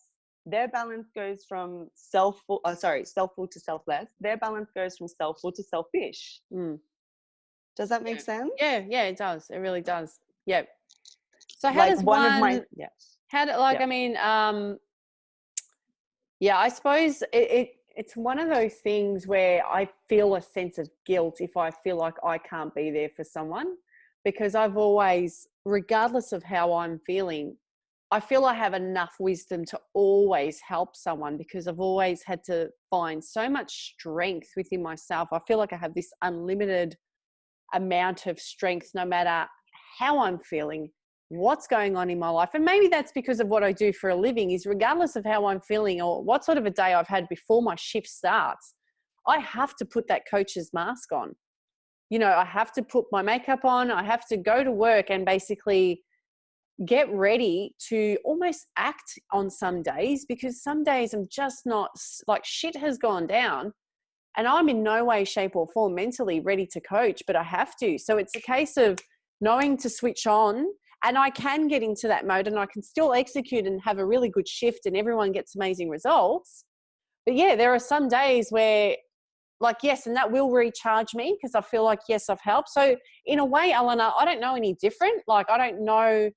their balance goes from selfful to selfless. Their balance goes from selfful to selfish. Does that make sense? Yeah, it does. It really does. Yep. So how does I mean, I suppose it's one of those things where I feel a sense of guilt if I feel like I can't be there for someone, because I've always, regardless of how I'm feeling, I feel I have enough wisdom to always help someone, because I've always had to find so much strength within myself. I feel like I have this unlimited amount of strength no matter how I'm feeling, what's going on in my life. And maybe that's because of what I do for a living, is regardless of how I'm feeling or what sort of a day I've had before my shift starts, I have to put that coach's mask on. You know, I have to put my makeup on. I have to go to work and basically get ready to almost act on some days, because some days I'm just not, like, shit has gone down and I'm in no way, shape or form mentally ready to coach, but I have to. So it's a case of knowing to switch on, and I can get into that mode and I can still execute and have a really good shift and everyone gets amazing results. But yeah, there are some days where, like, yes, and that will recharge me because I feel like, yes, I've helped. So in a way, Elena, I don't know any different. Like, I don't know.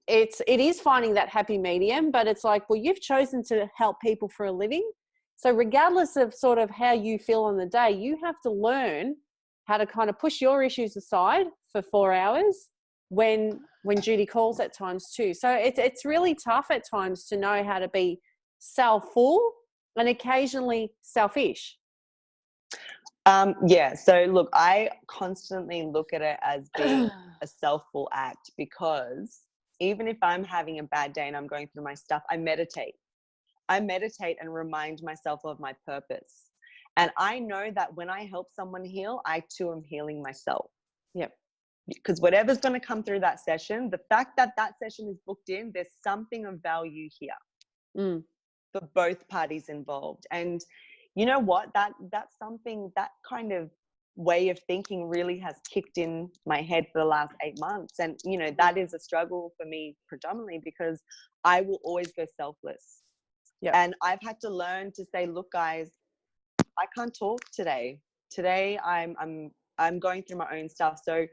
It is finding that happy medium, but it's like, well, you've chosen to help people for a living. So regardless of sort of how you feel on the day, you have to learn how to kind of push your issues aside for 4 hours when duty calls at times too. So it's really tough at times to know how to be self-full and occasionally selfish. So look, I constantly look at it as being a self-full act, because even if I'm having a bad day and I'm going through my stuff, I meditate and remind myself of my purpose. And I know that when I help someone heal, I too am healing myself. Yep. Because whatever's going to come through that session, the fact that that session is booked in, there's something of value here for both parties involved. And you know what? That's something, that kind of way of thinking really has kicked in my head for the last 8 months. And, you know, that is a struggle for me predominantly, because I will always go selfless. Yep. And I've had to learn to say, look, guys, I can't talk today. Today I'm going through my own stuff. So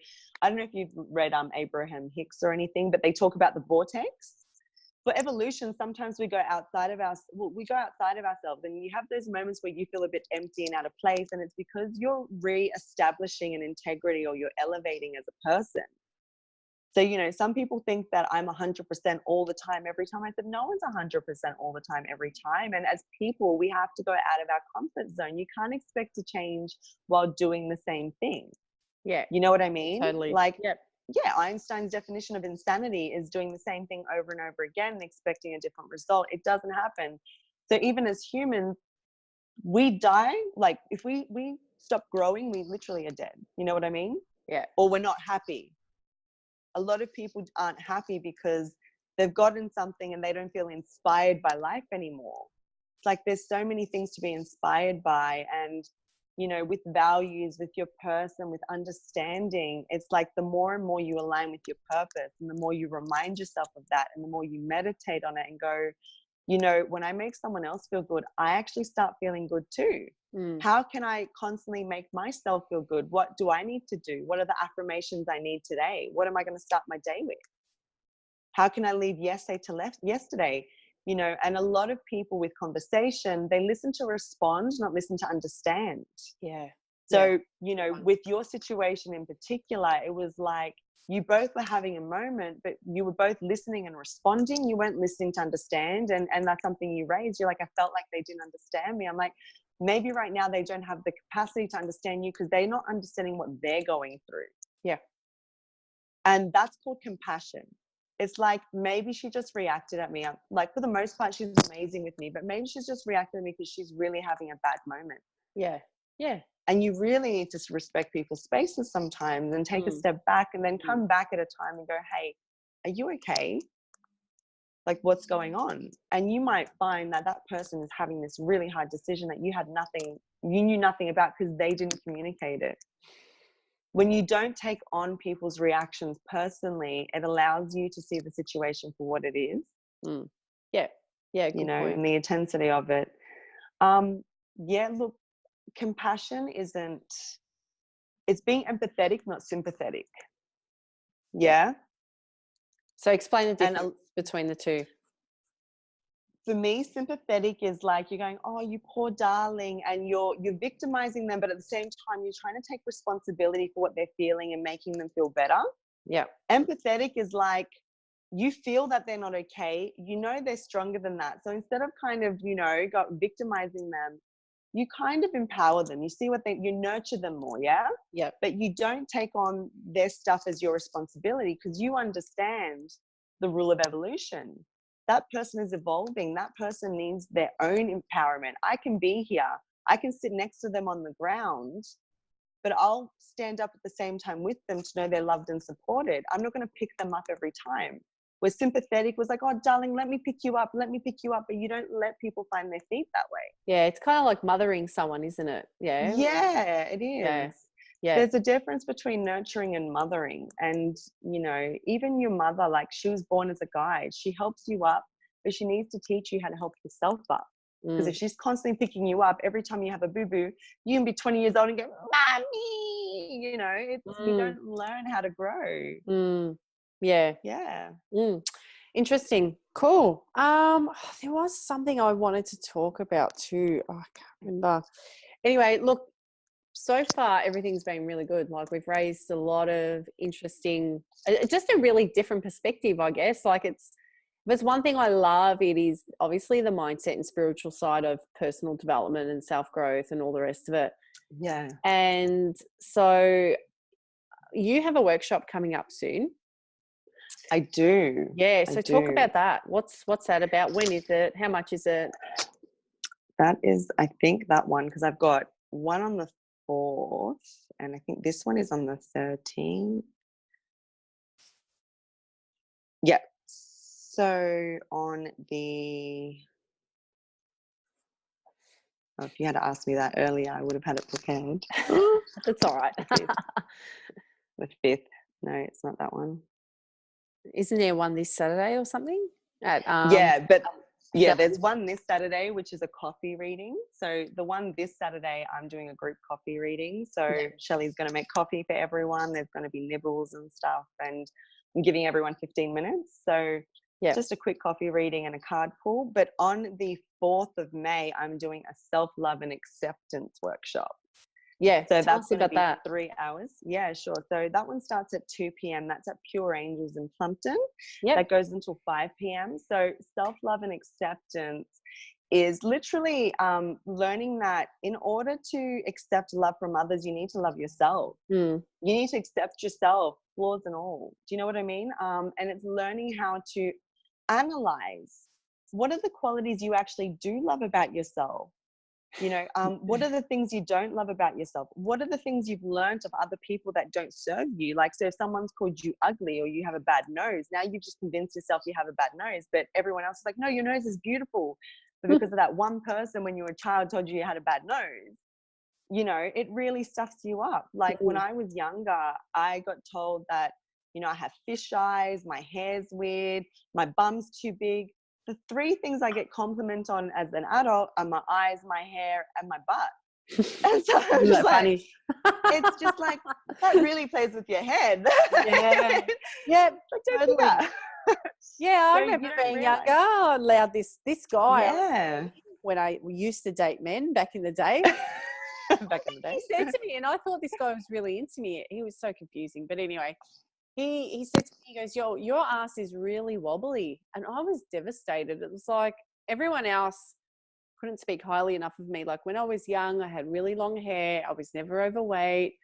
I don't know if you've read Abraham Hicks or anything, but they talk about the vortex. For evolution, sometimes we go outside of ourselves, and you have those moments where you feel a bit empty and out of place, and it's because you're re-establishing an integrity, or you're elevating as a person. So, you know, some people think that I'm 100% all the time, every time. I said, no one's 100% all the time, every time. And as people, we have to go out of our comfort zone. You can't expect to change while doing the same thing. Yeah. You know what I mean? Totally. Like, Einstein's definition of insanity is doing the same thing over and over again and expecting a different result. It doesn't happen. So even as humans, we die. Like, if we stop growing, we literally are dead. You know what I mean? Yeah. Or we're not happy. A lot of people aren't happy because they've gotten something and they don't feel inspired by life anymore. It's like there's so many things to be inspired by. And, you know, with values, with your person, with understanding, it's like the more and more you align with your purpose, and the more you remind yourself of that, and the more you meditate on it and go, you know, when I make someone else feel good, I actually start feeling good too. How can I constantly make myself feel good? What do I need to do? What are the affirmations I need today? What am I going to start my day with? How can I leave yesterday to left yesterday? You know, and a lot of people with conversation, they listen to respond, not listen to understand. Yeah. So, you know, with your situation in particular, it was like you both were having a moment, but you were both listening and responding. You weren't listening to understand. And that's something you raised. You're like, I felt like they didn't understand me. I'm like, maybe right now they don't have the capacity to understand you because they're not understanding what they're going through. Yeah. And that's called compassion. It's like maybe she just reacted at me. Like, for the most part, she's amazing with me, but maybe she's just reacted at me because she's really having a bad moment. Yeah. Yeah. And you really need to respect people's spaces sometimes and take a step back and then come back at a time and go, hey, are you okay? Like, what's going on? And you might find that that person is having this really hard decision that you knew nothing about because they didn't communicate it. When you don't take on people's reactions personally, it allows you to see the situation for what it is. Yeah. Yeah. You know, and the intensity of it. Yeah, look, compassion it's being empathetic, not sympathetic. Yeah. So explain the difference between the two. For me, sympathetic is like you're going, oh, you poor darling, and you're victimizing them, but at the same time you're trying to take responsibility for what they're feeling and making them feel better. Yeah. Empathetic is like you feel that they're not okay, you know they're stronger than that. So instead of kind of, you know, victimizing them, you kind of empower them. You see you nurture them more, yeah? Yeah. But you don't take on their stuff as your responsibility because you understand the rule of evolution. That person is evolving. That person needs their own empowerment. I can be here. I can sit next to them on the ground, but I'll stand up at the same time with them to know they're loved and supported. I'm not going to pick them up every time. Where sympathetic was like, oh, darling, let me pick you up. Let me pick you up. But you don't let people find their feet that way. Yeah. It's kind of like mothering someone, isn't it? Yeah. Yeah, it is. Yeah. Yeah. There's a difference between nurturing and mothering. And, you know, even your mother, like she was born as a guide. She helps you up, but she needs to teach you how to help yourself up. Because if she's constantly picking you up, every time you have a boo-boo, you can be 20 years old and go, mommy, you know, you don't learn how to grow. Yeah. Yeah. Interesting. Cool. There was something I wanted to talk about too. Oh, I can't remember. Anyway, look, so far everything's been really good. Like we've raised a lot of interesting, just a really different perspective, I guess. Like if there's one thing I love, it is obviously the mindset and spiritual side of personal development and self-growth and all the rest of it. Yeah. And so you have a workshop coming up soon. I do. Yeah. So talk about that. What's that about? When is it? How much is it? That is, I think that one, because I've got one on the 4th and I think this one is on the 13th. Yeah. So on the, if you had asked me that earlier, I would have had it prepared. That's all right. The 5th. No, it's not that one. Isn't there one this Saturday or something? There's one this Saturday, which is a coffee reading. So the one this Saturday, I'm doing a group coffee reading. So Shelley's going to make coffee for everyone. There's going to be nibbles and stuff, and I'm giving everyone 15 minutes. So just a quick coffee reading and a card pull. But on the 4th of May, I'm doing a self-love and acceptance workshop. Yeah. So tell that's us about that. 3 hours. Yeah, sure. So that one starts at 2 p.m. That's at Pure Angels in Plumpton. That goes until 5 p.m. So self-love and acceptance is literally learning that in order to accept love from others, you need to love yourself. You need to accept yourself, flaws and all. Do you know what I mean? And it's learning how to analyze what are the qualities you actually do love about yourself. You know, what are the things you don't love about yourself? What are the things you've learned of other people that don't serve you? Like, so if someone's called you ugly or you have a bad nose, now you've just convinced yourself you have a bad nose, but everyone else is like, no, your nose is beautiful. But because of that one person when you were a child told you you had a bad nose, you know, it really stuffs you up. Like when I was younger, I got told that, you know, I have fish eyes, my hair's weird, my bum's too big. The 3 things I get compliment on as an adult are my eyes, my hair, and my butt. And so I'm Isn't just that like, funny? it's just like, that really plays with your head. Yeah. Yeah, Like, don't do totally. that. Yeah, I So remember you don't being realize. younger. I allowed this guy I was Yeah. dating when I used to date men back in the day. Back in the day. He said to me, and I thought this guy was really into me. He was so confusing. But anyway, he said to me, he goes, "Yo, your ass is really wobbly." And I was devastated. It was like everyone else couldn't speak highly enough of me. Like when I was young, I had really long hair. I was never overweight.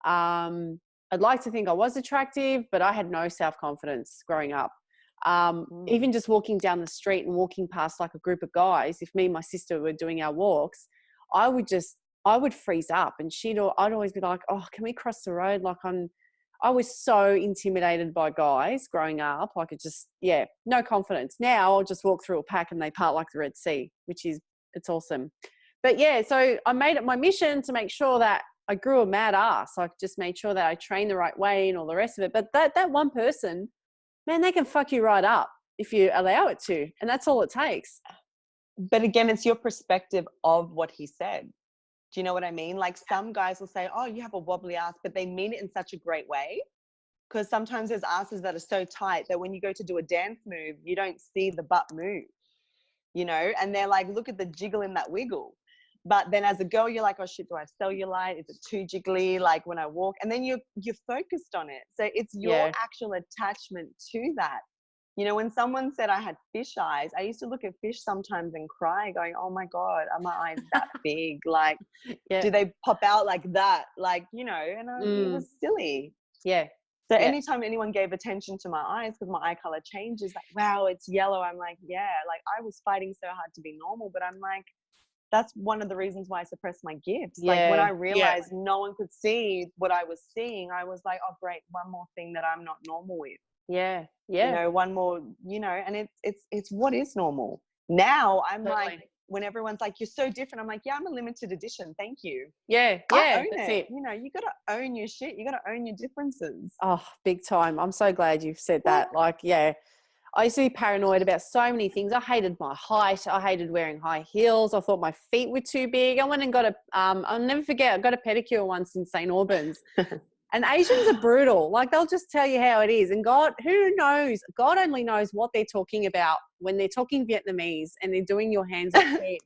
I'd like to think I was attractive, but I had no self-confidence growing up. Even just walking down the street and walking past like a group of guys, if me and my sister were doing our walks, I would freeze up, and I'd always be like, "Oh, can we cross the road?" Like I was so intimidated by guys growing up. I could just, no confidence. Now I'll just walk through a pack and they part like the Red Sea, it's awesome. But yeah, so I made it my mission to make sure that I grew a mad ass. I just made sure that I trained the right way and all the rest of it. But that one person, man, they can fuck you right up if you allow it to. And that's all it takes. But again, it's your perspective of what he said. Do you know what I mean? Like some guys will say, "Oh, you have a wobbly ass," but they mean it in such a great way. Because sometimes there's asses that are so tight that when you go to do a dance move, you don't see the butt move, and they're like, look at the jiggle in that wiggle. But then as a girl, you're like, oh shit, do I have cellulite? Is it too jiggly? Like when I walk, and then you're focused on it. So it's your actual attachment to that. When someone said I had fish eyes, I used to look at fish sometimes and cry going, oh my God, are my eyes that big? Like, do they pop out like that? Like, and it was silly. Yeah. So anytime anyone gave attention to my eyes, because my eye color changes, like, wow, it's yellow. I'm like, yeah, like I was fighting so hard to be normal, but I'm like, that's one of the reasons why I suppressed my gifts. Like when I realized no one could see what I was seeing, I was like, oh great, one more thing that I'm not normal with. Yeah. Yeah. One more, and it's what is normal. Now I'm like, when everyone's like, you're so different, I'm like, yeah, I'm a limited edition. Thank you. Yeah. I own that's it. You got to own your shit. You got to own your differences. Oh, big time. I'm so glad you've said that. Like, yeah, I used to be paranoid about so many things. I hated my height. I hated wearing high heels. I thought my feet were too big. I went and got I'll never forget, I got a pedicure once in St. Albans. And Asians are brutal. Like they'll just tell you how it is. And God, who knows? God only knows what they're talking about when they're talking Vietnamese and they're doing your hands and feet.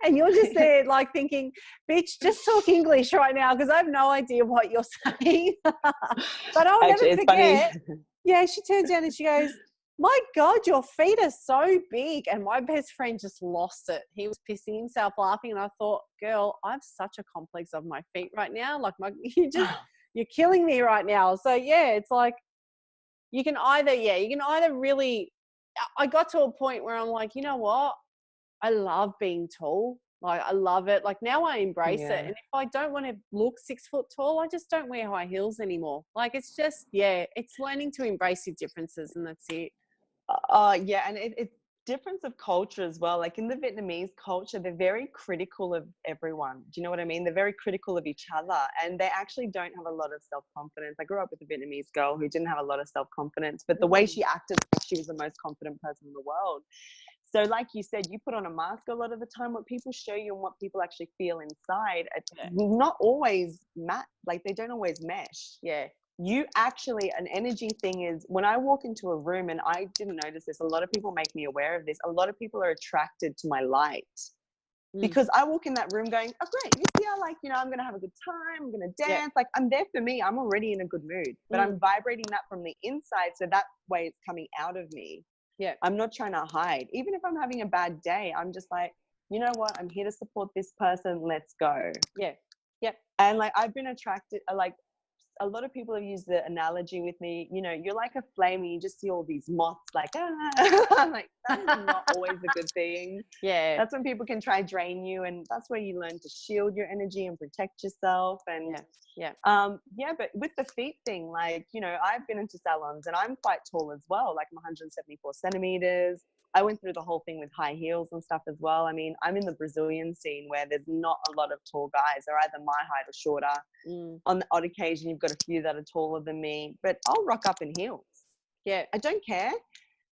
And you're just there like thinking, bitch, just talk English right now because I have no idea what you're saying. But I'll never forget. Yeah, she turns down and she goes, my God, your feet are so big. And my best friend just lost it. He was pissing himself laughing. And I thought, girl, I have such a complex of my feet right now. Like you're killing me right now. So yeah, it's like you can either really, I got to a point where I'm like, you know what? I love being tall. Like I love it. Like now I embrace it. And if I don't want to look 6 foot tall, I just don't wear high heels anymore. Like it's just, it's learning to embrace your differences and that's it. And it's difference of culture as well. Like in the Vietnamese culture, they're very critical of everyone. Do you know what I mean? They're very critical of each other and they actually don't have a lot of self-confidence. I grew up with a Vietnamese girl who didn't have a lot of self-confidence, but the way she acted, she was the most confident person in the world. So like you said, you put on a mask a lot of the time. What people show you and what people actually feel inside, not always like they don't always mesh. Yeah. You actually, an energy thing is when I walk into a room, and I didn't notice this, a lot of people make me aware of this. A lot of people are attracted to my light because I walk in that room going, oh great, you see how like, I'm going to have a good time. I'm going to dance. Like I'm there for me. I'm already in a good mood, but I'm vibrating that from the inside. So that way it's coming out of me. Yeah. I'm not trying to hide. Even if I'm having a bad day, I'm just like, you know what? I'm here to support this person. Let's go. Yeah. Yep. And like, I've been attracted, like, a lot of people have used the analogy with me, you're like a flame and you just see all these moths like, I'm like, that's not always a good thing. Yeah. That's when people can try drain you. And that's where you learn to shield your energy and protect yourself. And but with the feet thing, like, I've been into salons and I'm quite tall as well. Like I'm 174 centimeters. I went through the whole thing with high heels and stuff as well. I mean, I'm in the Brazilian scene where there's not a lot of tall guys. They're either my height or shorter. On the odd occasion, you've got a few that are taller than me, but I'll rock up in heels. Yeah. I don't care.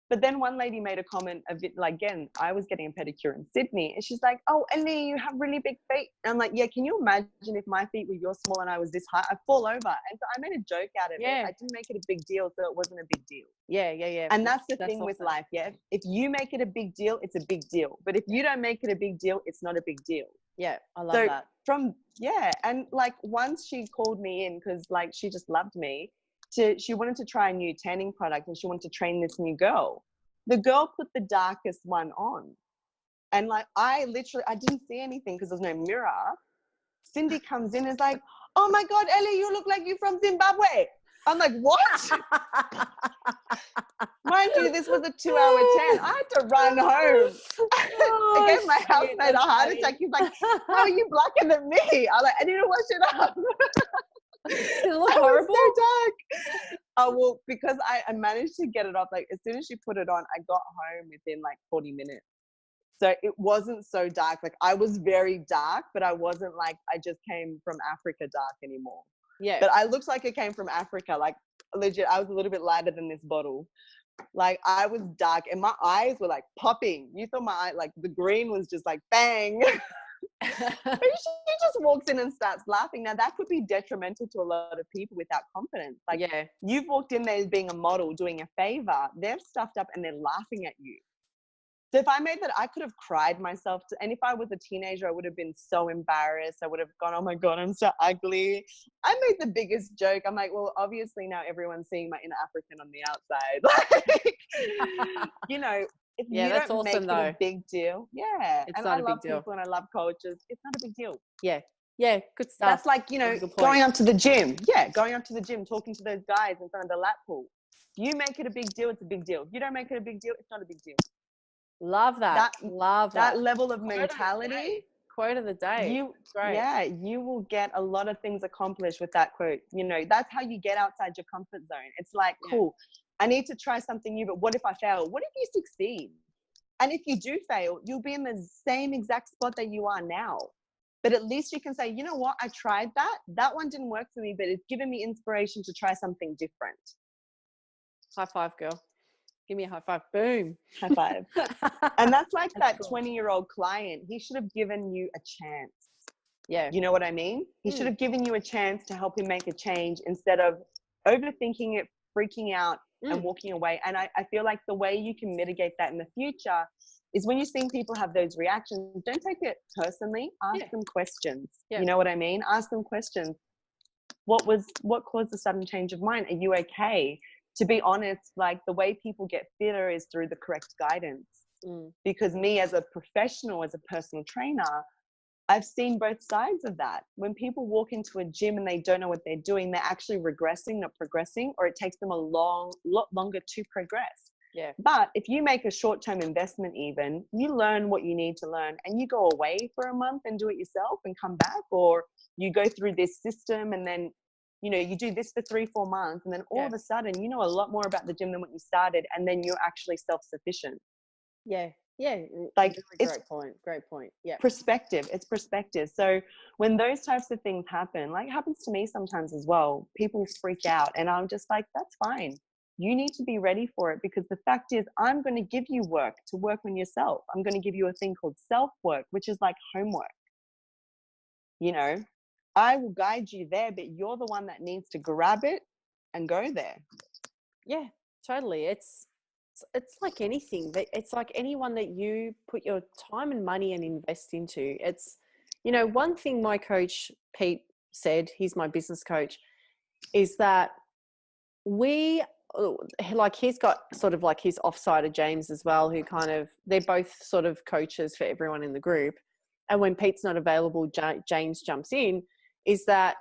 But then one lady made a comment of it, like, again, I was getting a pedicure in Sydney, and she's like, "Oh, Elena, you have really big feet." And I'm like, "Yeah, can you imagine if my feet were your small and I was this high? I'd fall over." And so I made a joke out of it. I didn't make it a big deal, so it wasn't a big deal. Yeah. And that's the thing with life, yeah? If you make it a big deal, it's a big deal. But if you don't make it a big deal, it's not a big deal. Yeah, I love that. And like once she called me in because like she just loved me, she wanted to try a new tanning product and she wanted to train this new girl. The girl put the darkest one on. And like I didn't see anything because there's no mirror. Cindy comes in and is like, "Oh my God, Ellie, you look like you're from Zimbabwe." I'm like, "What?" Mind you, this was a 2-hour tan. I had to run home. I gave my housemate a heart attack. He's like, "How are you blacker than me?" I'm like, "I need to wash it up." Did it look horrible? So dark. Oh, well, because I managed to get it off. Like as soon as she put it on, I got home within like 40 minutes. So it wasn't so dark. Like I was very dark, but I wasn't like I just came from Africa dark anymore. Yeah. But I looked like I came from Africa. Like legit, I was a little bit lighter than this bottle. Like I was dark and my eyes were like popping. You saw my eye, like the green was just like bang. She just walks in and starts laughing. Now that could be detrimental to a lot of people without confidence. Like you've walked in there as being a model, doing a favor. They're stuffed up and they're laughing at you. So if I made that, I could have cried myself. And if I was a teenager, I would have been so embarrassed. I would have gone, "Oh my God, I'm so ugly." I made the biggest joke. I'm like, well, obviously now everyone's seeing my inner African on the outside. Like, you know, if you that's don't awesome, make it a big deal. Yeah. It's and not I a love big deal. people and I love coaches. It's not a big deal. Yeah. Yeah. Good stuff. That's like, you know, going up to the gym. Yeah. Going up to the gym, talking to those guys in front of the lap pool. If you make it a big deal, it's a big deal. If you don't make it a big deal, it's not a big deal. Love that. Love that level of mentality. Quote of the day. You will get a lot of things accomplished with that quote. You know, that's how you get outside your comfort zone. It's like, cool, I need to try something new, but what if I fail? What if you succeed? And if you do fail, you'll be in the same exact spot that you are now. But at least you can say, "You know what? I tried that. That one didn't work for me, but it's given me inspiration to try something different." High five, girl. Give me a high five. Boom. High five. And that's like that 20-year-old client. He should have given you a chance. Yeah. You know what I mean? He should have given you a chance to help him make a change instead of overthinking it, freaking out and walking away. And I feel like the way you can mitigate that in the future is when you're seeing people have those reactions, don't take it personally. Ask them questions. You know what I mean? Ask them questions. What caused the sudden change of mind? Are you okay? To be honest, like the way people get fitter is through the correct guidance. Because me as a professional, as a personal trainer, I've seen both sides of that. When people walk into a gym and they don't know what they're doing, they're actually regressing, not progressing, or it takes them a lot longer to progress. Yeah. But if you make a short-term investment even, you learn what you need to learn and you go away for a month and do it yourself and come back, or you go through this system and then you know, you do this for 3-4 months and then all of a sudden you know a lot more about the gym than what you started, and then you're actually self-sufficient. Yeah. Like great point. Yeah. Perspective. It's perspective. So when those types of things happen, like it happens to me sometimes as well, people freak out and I'm just like, that's fine. You need to be ready for it, because the fact is I'm going to give you work to work on yourself. I'm going to give you a thing called self-work, which is like homework. You know, I will guide you there, but you're the one that needs to grab it and go there. Yeah, totally. It's like anything. It's like anyone that you put your time and money and invest into. It's, you know, one thing my coach Pete said, he's my business coach, is that he's got sort of like his offsider James as well, who kind of, they're both sort of coaches for everyone in the group. And when Pete's not available, James jumps in. Is that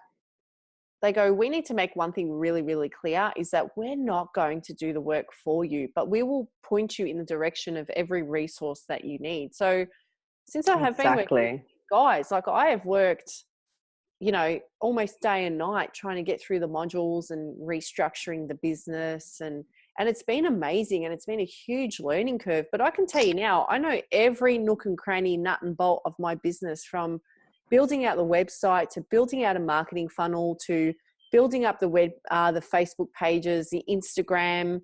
they go, we need to make one thing really, really clear, is that we're not going to do the work for you, but we will point you in the direction of every resource that you need. So since I have been working with guys, like I have worked, you know, almost day and night trying to get through the modules and restructuring the business. And it's been amazing, and it's been a huge learning curve. But I can tell you now, I know every nook and cranny, nut and bolt of my business, from building out the website to building out a marketing funnel to building up the Facebook pages, the Instagram,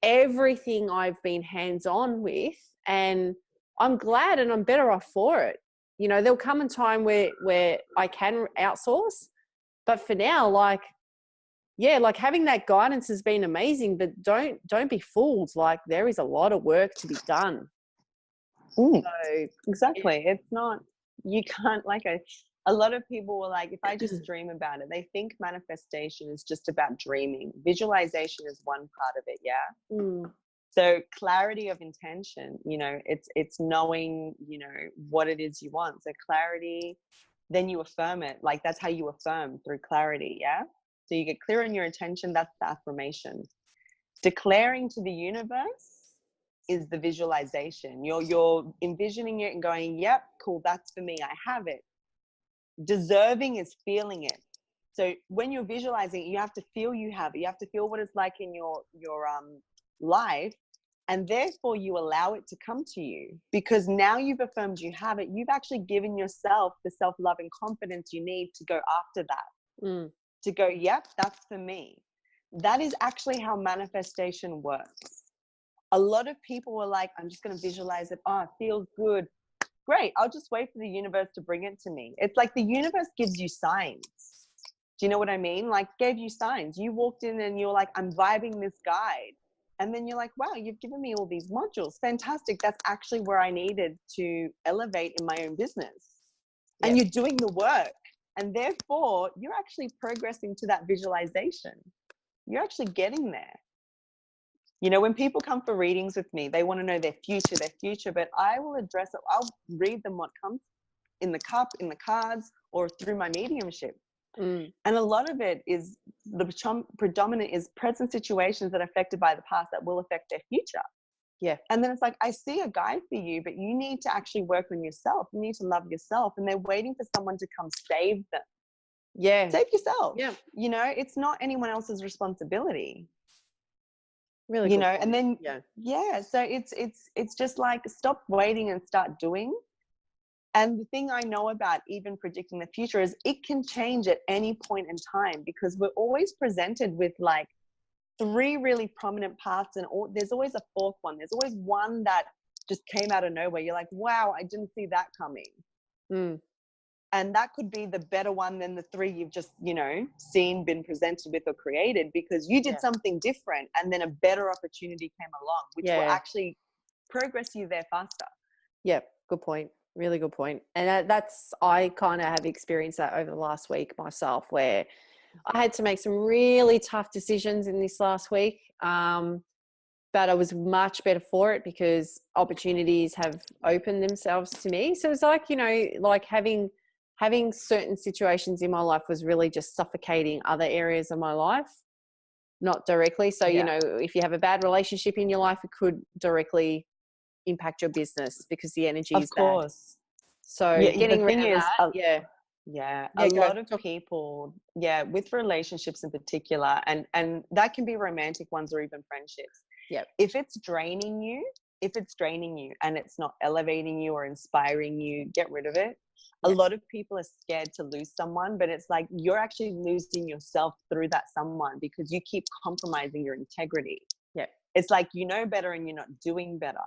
everything I've been hands-on with, and I'm glad and I'm better off for it. You know, there'll come a time where I can outsource, but for now, like, yeah, like having that guidance has been amazing, but don't be fooled. Like, there is a lot of work to be done. Mm, So exactly. It's not, you can't, like a lot of people were like, if I just dream about it, they think manifestation is just about dreaming. Visualization is one part of it. Yeah. mm, So clarity of intention, you know, it's knowing, you know, what it is you want. So clarity, then you affirm it. Like, that's how you affirm, through clarity. Yeah. So you get clear on your intention. That's the affirmation. Declaring to the universe is the visualization. You're envisioning it and going, yep, cool, that's for me, I have it. Deserving is feeling it. So when you're visualizing it, you have to feel you have it. You have to feel what it's like in your life, and therefore you allow it to come to you, because now you've affirmed you have it. You've actually given yourself the self-love and confidence you need to go after that, to go, yep, that's for me. That is actually how manifestation works. A lot of people are like, I'm just going to visualize it. Oh, it feels good. Great. I'll just wait for the universe to bring it to me. It's like the universe gives you signs. Do you know what I mean? Like, gave you signs. You walked in and you're like, I'm vibing this guide. And then you're like, wow, you've given me all these modules. Fantastic. That's actually where I needed to elevate in my own business. And you're doing the work. And therefore, you're actually progressing to that visualization. You're actually getting there. You know, when people come for readings with me, they want to know their future, but I will address it. I'll read them what comes in the cup, in the cards, or through my mediumship. And a lot of it is, the predominant is present situations that are affected by the past that will affect their future. Yeah. And then it's like, I see a guide for you, but you need to actually work on yourself. You need to love yourself. And they're waiting for someone to come save them. Yeah. Save yourself. Yeah. You know, it's not anyone else's responsibility. Really, you good know, point. and then yeah. So it's just like, stop waiting and start doing. And the thing I know about even predicting the future is it can change at any point in time, because we're always presented with like 3 really prominent paths, and there's always a 4th one. There's always one that just came out of nowhere. You're like, wow, I didn't see that coming. And that could be the better one than the 3 you've just, you know, seen, been presented with, or created, because you did something different, and then a better opportunity came along, which will actually progress you there faster. Yeah, good point. Really good point. And I kind of have experienced that over the last week myself, where I had to make some really tough decisions in this last week. But I was much better for it, because opportunities have opened themselves to me. So it's like, you know, like having certain situations in my life was really just suffocating other areas of my life, not directly. So, you know, if you have a bad relationship in your life, it could directly impact your business because the energy is bad. So getting rid of that, a lot of people, with relationships in particular, and that can be romantic ones or even friendships. If it's draining you and it's not elevating you or inspiring you, get rid of it. A lot of people are scared to lose someone, but it's like, you're actually losing yourself through that someone, because you keep compromising your integrity. It's like, you know better and you're not doing better.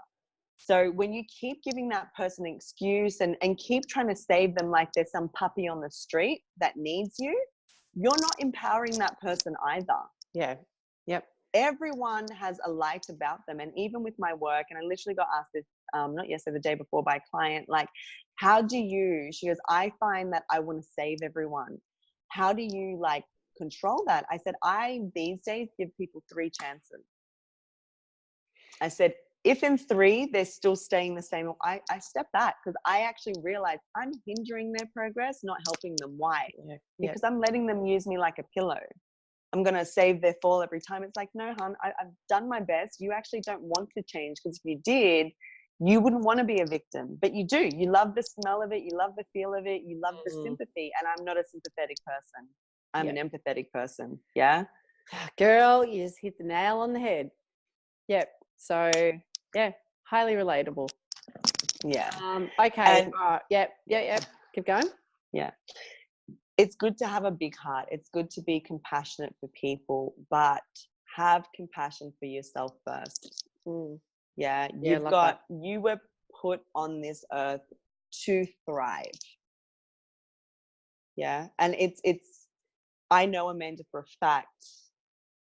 So when you keep giving that person an excuse and keep trying to save them like there's some puppy on the street that needs you, you're not empowering that person either. Everyone has a light about them. And even with my work, and I literally got asked this, not yesterday, the day before, by a client, like, how do you, she goes, I find that I want to save everyone. How do you like control that? I said, I these days give people 3 chances. I said, if in 3 they're still staying the same, I step back, because I actually realize I'm hindering their progress, not helping them. Why? Because I'm letting them use me like a pillow. I'm going to save their fall every time. It's like, no, hon, I've done my best. You actually don't want to change, because if you did, you wouldn't want to be a victim. But you do. You love the smell of it. You love the feel of it. You love the sympathy. And I'm not a sympathetic person. I'm an empathetic person. Yeah. Girl, you just hit the nail on the head. So, highly relatable. Okay. Keep going. It's good to have a big heart. It's good to be compassionate for people, but have compassion for yourself first. Yeah, Yeah, you were put on this earth to thrive. Yeah, and it's I know, Amanda, for a fact,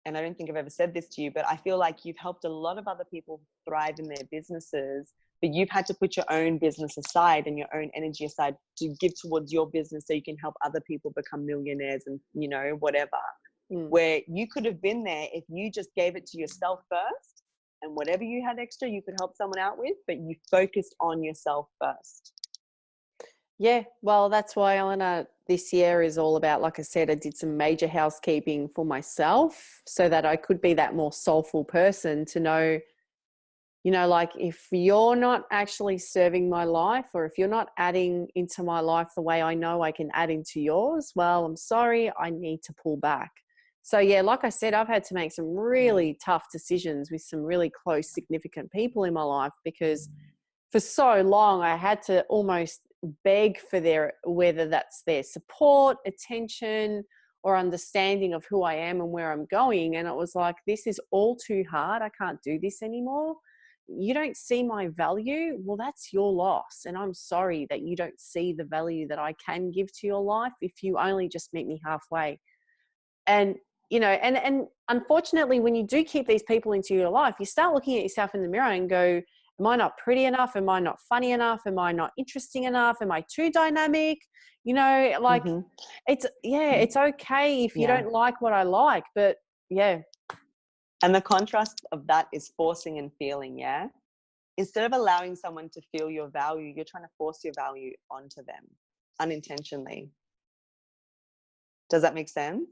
and I don't think I've ever said this to you, but I feel like you've helped a lot of other people thrive in their businesses, but you've had to put your own business aside and your own energy aside to give towards your business so you can help other people become millionaires and, you know, whatever. Where you could have been there if you just gave it to yourself first, and whatever you had extra, you could help someone out with, but you focused on yourself first. Yeah, well, that's why, Elena, this year is all about, like I said, I did some major housekeeping for myself so that I could be that more soulful person to know, you know, like if you're not actually serving my life, or if you're not adding into my life the way I know I can add into yours, well, I'm sorry, I need to pull back. So yeah, like I said, I've had to make some really tough decisions with some really close, significant people in my life, because for so long I had to almost beg for whether that's their support, attention, or understanding of who I am and where I'm going. And it was like, this is all too hard. I can't do this anymore. You don't see my value. Well, that's your loss. And I'm sorry that you don't see the value that I can give to your life if you only just meet me halfway. And, you know, and unfortunately, when you do keep these people into your life, you start looking at yourself in the mirror and go, am I not pretty enough? Am I not funny enough? Am I not interesting enough? Am I too dynamic? You know, like it's okay if you don't like what I like, but yeah. And the contrast of that is forcing and feeling, yeah? Instead of allowing someone to feel your value, you're trying to force your value onto them unintentionally. Does that make sense?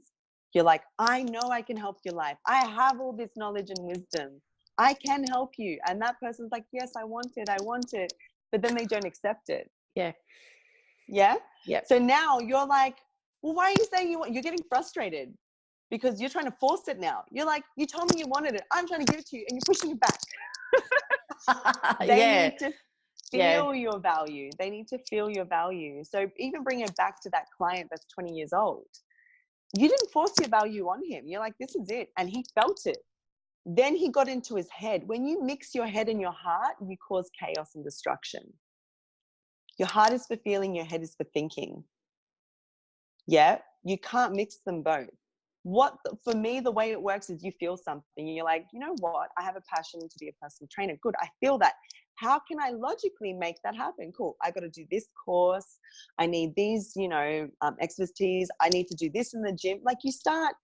You're like, I know I can help your life. I have all this knowledge and wisdom. I can help you. And that person's like, yes, I want it. But then they don't accept it. Yeah. Yeah? Yeah. So now you're like, well, why are you saying you're getting frustrated? Because you're trying to force it now. You're like, you told me you wanted it. I'm trying to give it to you and you're pushing it back. They need to feel your value. They need to feel your value. So even bring it back to that client that's 20 years old. You didn't force your value on him. You're like, this is it. And he felt it. Then he got into his head. When you mix your head and your heart, you cause chaos and destruction. Your heart is for feeling, your head is for thinking. Yeah, you can't mix them both. For me, the way it works is you feel something. You're like, you know what? I have a passion to be a personal trainer. Good, I feel that. How can I logically make that happen? Cool, I got to do this course. I need these, expertise. I need to do this in the gym. Like you start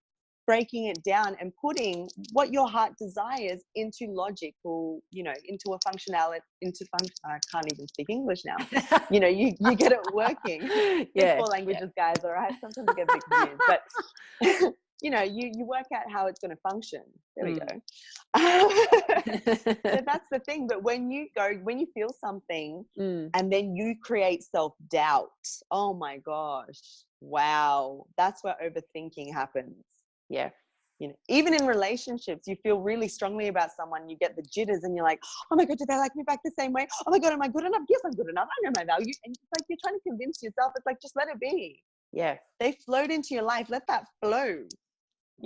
breaking it down and putting what your heart desires into logical, into a functionality, I can't even speak English now. You get it working. It's 4 languages, guys, all right? Sometimes I get a bit confused, but you work out how it's going to function. There we go. So that's the thing. But when you feel something and then you create self-doubt, oh my gosh, wow, that's where overthinking happens. Yeah. Even in relationships, you feel really strongly about someone, you get the jitters and you're like, oh my God, do they like me back the same way? Oh my God, am I good enough? Yes, I'm good enough. I know my value. And it's like, you're trying to convince yourself. It's like, just let it be. Yeah. They flowed into your life. Let that flow.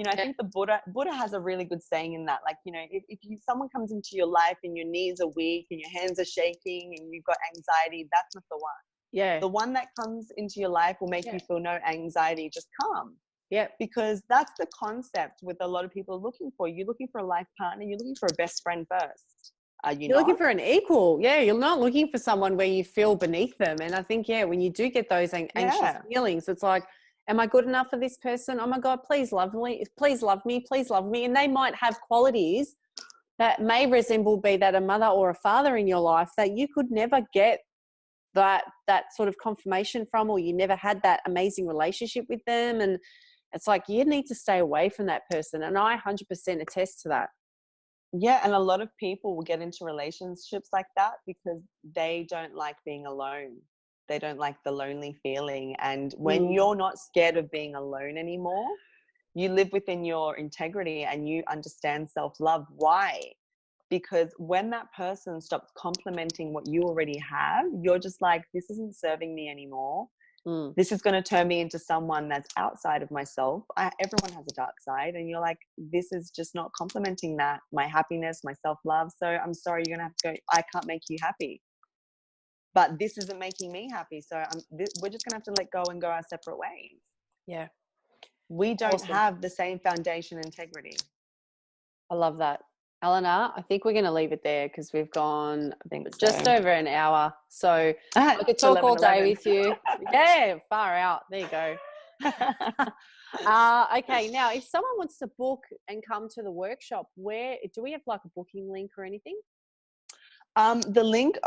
I think the Buddha has a really good saying in that, like, if someone comes into your life and your knees are weak and your hands are shaking and you've got anxiety, that's not the one. Yeah. The one that comes into your life will make you feel no anxiety, just calm. Yeah. Because that's the concept with a lot of people looking for. You're looking for a life partner. You're looking for a best friend first. You're looking for an equal. Yeah. You're not looking for someone where you feel beneath them. And I think, when you do get those anxious feelings, it's like, am I good enough for this person? Oh my God, please love me. Please love me. Please love me. And they might have qualities that may resemble be that a mother or a father in your life that you could never get that sort of confirmation from, or you never had that amazing relationship with them. And it's like, you need to stay away from that person. And I 100% attest to that. Yeah. And a lot of people will get into relationships like that because they don't like being alone. They don't like the lonely feeling. And when you're not scared of being alone anymore, you live within your integrity and you understand self-love. Why? Because when that person stops complimenting what you already have, you're just like, this isn't serving me anymore. This is going to turn me into someone that's outside of myself. Everyone has a dark side, and you're like, this is just not complementing that, my happiness, my self-love. So I'm sorry, you're going to have to go. I can't make you happy, but this isn't making me happy. So we're just going to have to let go and go our separate ways. Yeah. We don't have the same foundation integrity. I love that. Elena, I think we're going to leave it there because we've gone just over an hour. So I could talk all day with you. Yeah, far out. There you go. Okay, now if someone wants to book and come to the workshop, where do we have like a booking link or anything? The link,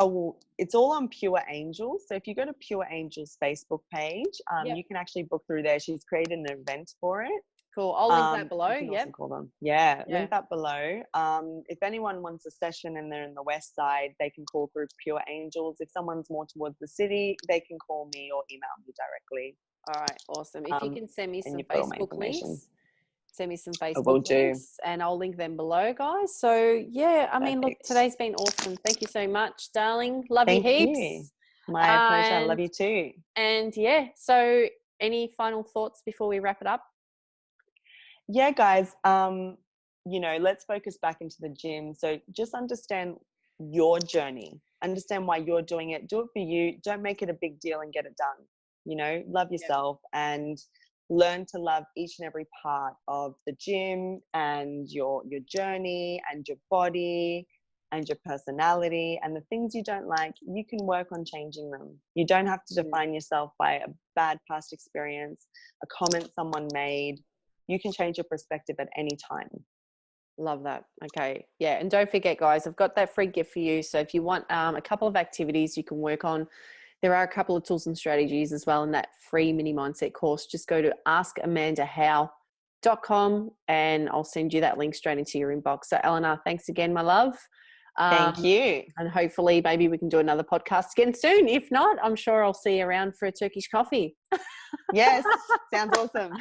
it's all on Pure Angels. So if you go to Pure Angels Facebook page, you can actually book through there. She's created an event for it. Cool. I'll link that below. Yep. Call them. Yeah, link that below. If anyone wants a session and they're in the west side, they can call through Pure Angels. If someone's more towards the city, they can call me or email me directly. All right, awesome. If you can send me some Facebook links, and I'll link them below, guys. So yeah, I mean, look, today's been awesome. Thank you so much, darling. Love you heaps. My pleasure. Love you too. And yeah, so any final thoughts before we wrap it up? Yeah, guys, let's focus back into the gym. So just understand your journey, understand why you're doing it. Do it for you. Don't make it a big deal and get it done. Love yourself and learn to love each and every part of the gym and your journey and your body and your personality, and the things you don't like, you can work on changing them. You don't have to define yourself by a bad past experience, a comment someone made. You can change your perspective at any time. Love that. Okay. Yeah. And don't forget, guys, I've got that free gift for you. So if you want a couple of activities you can work on, there are a couple of tools and strategies as well in that free mini mindset course. Just go to askamandahow.com and I'll send you that link straight into your inbox. So Elena, thanks again, my love. Thank you. And hopefully maybe we can do another podcast again soon. If not, I'm sure I'll see you around for a Turkish coffee. Yes. Sounds awesome.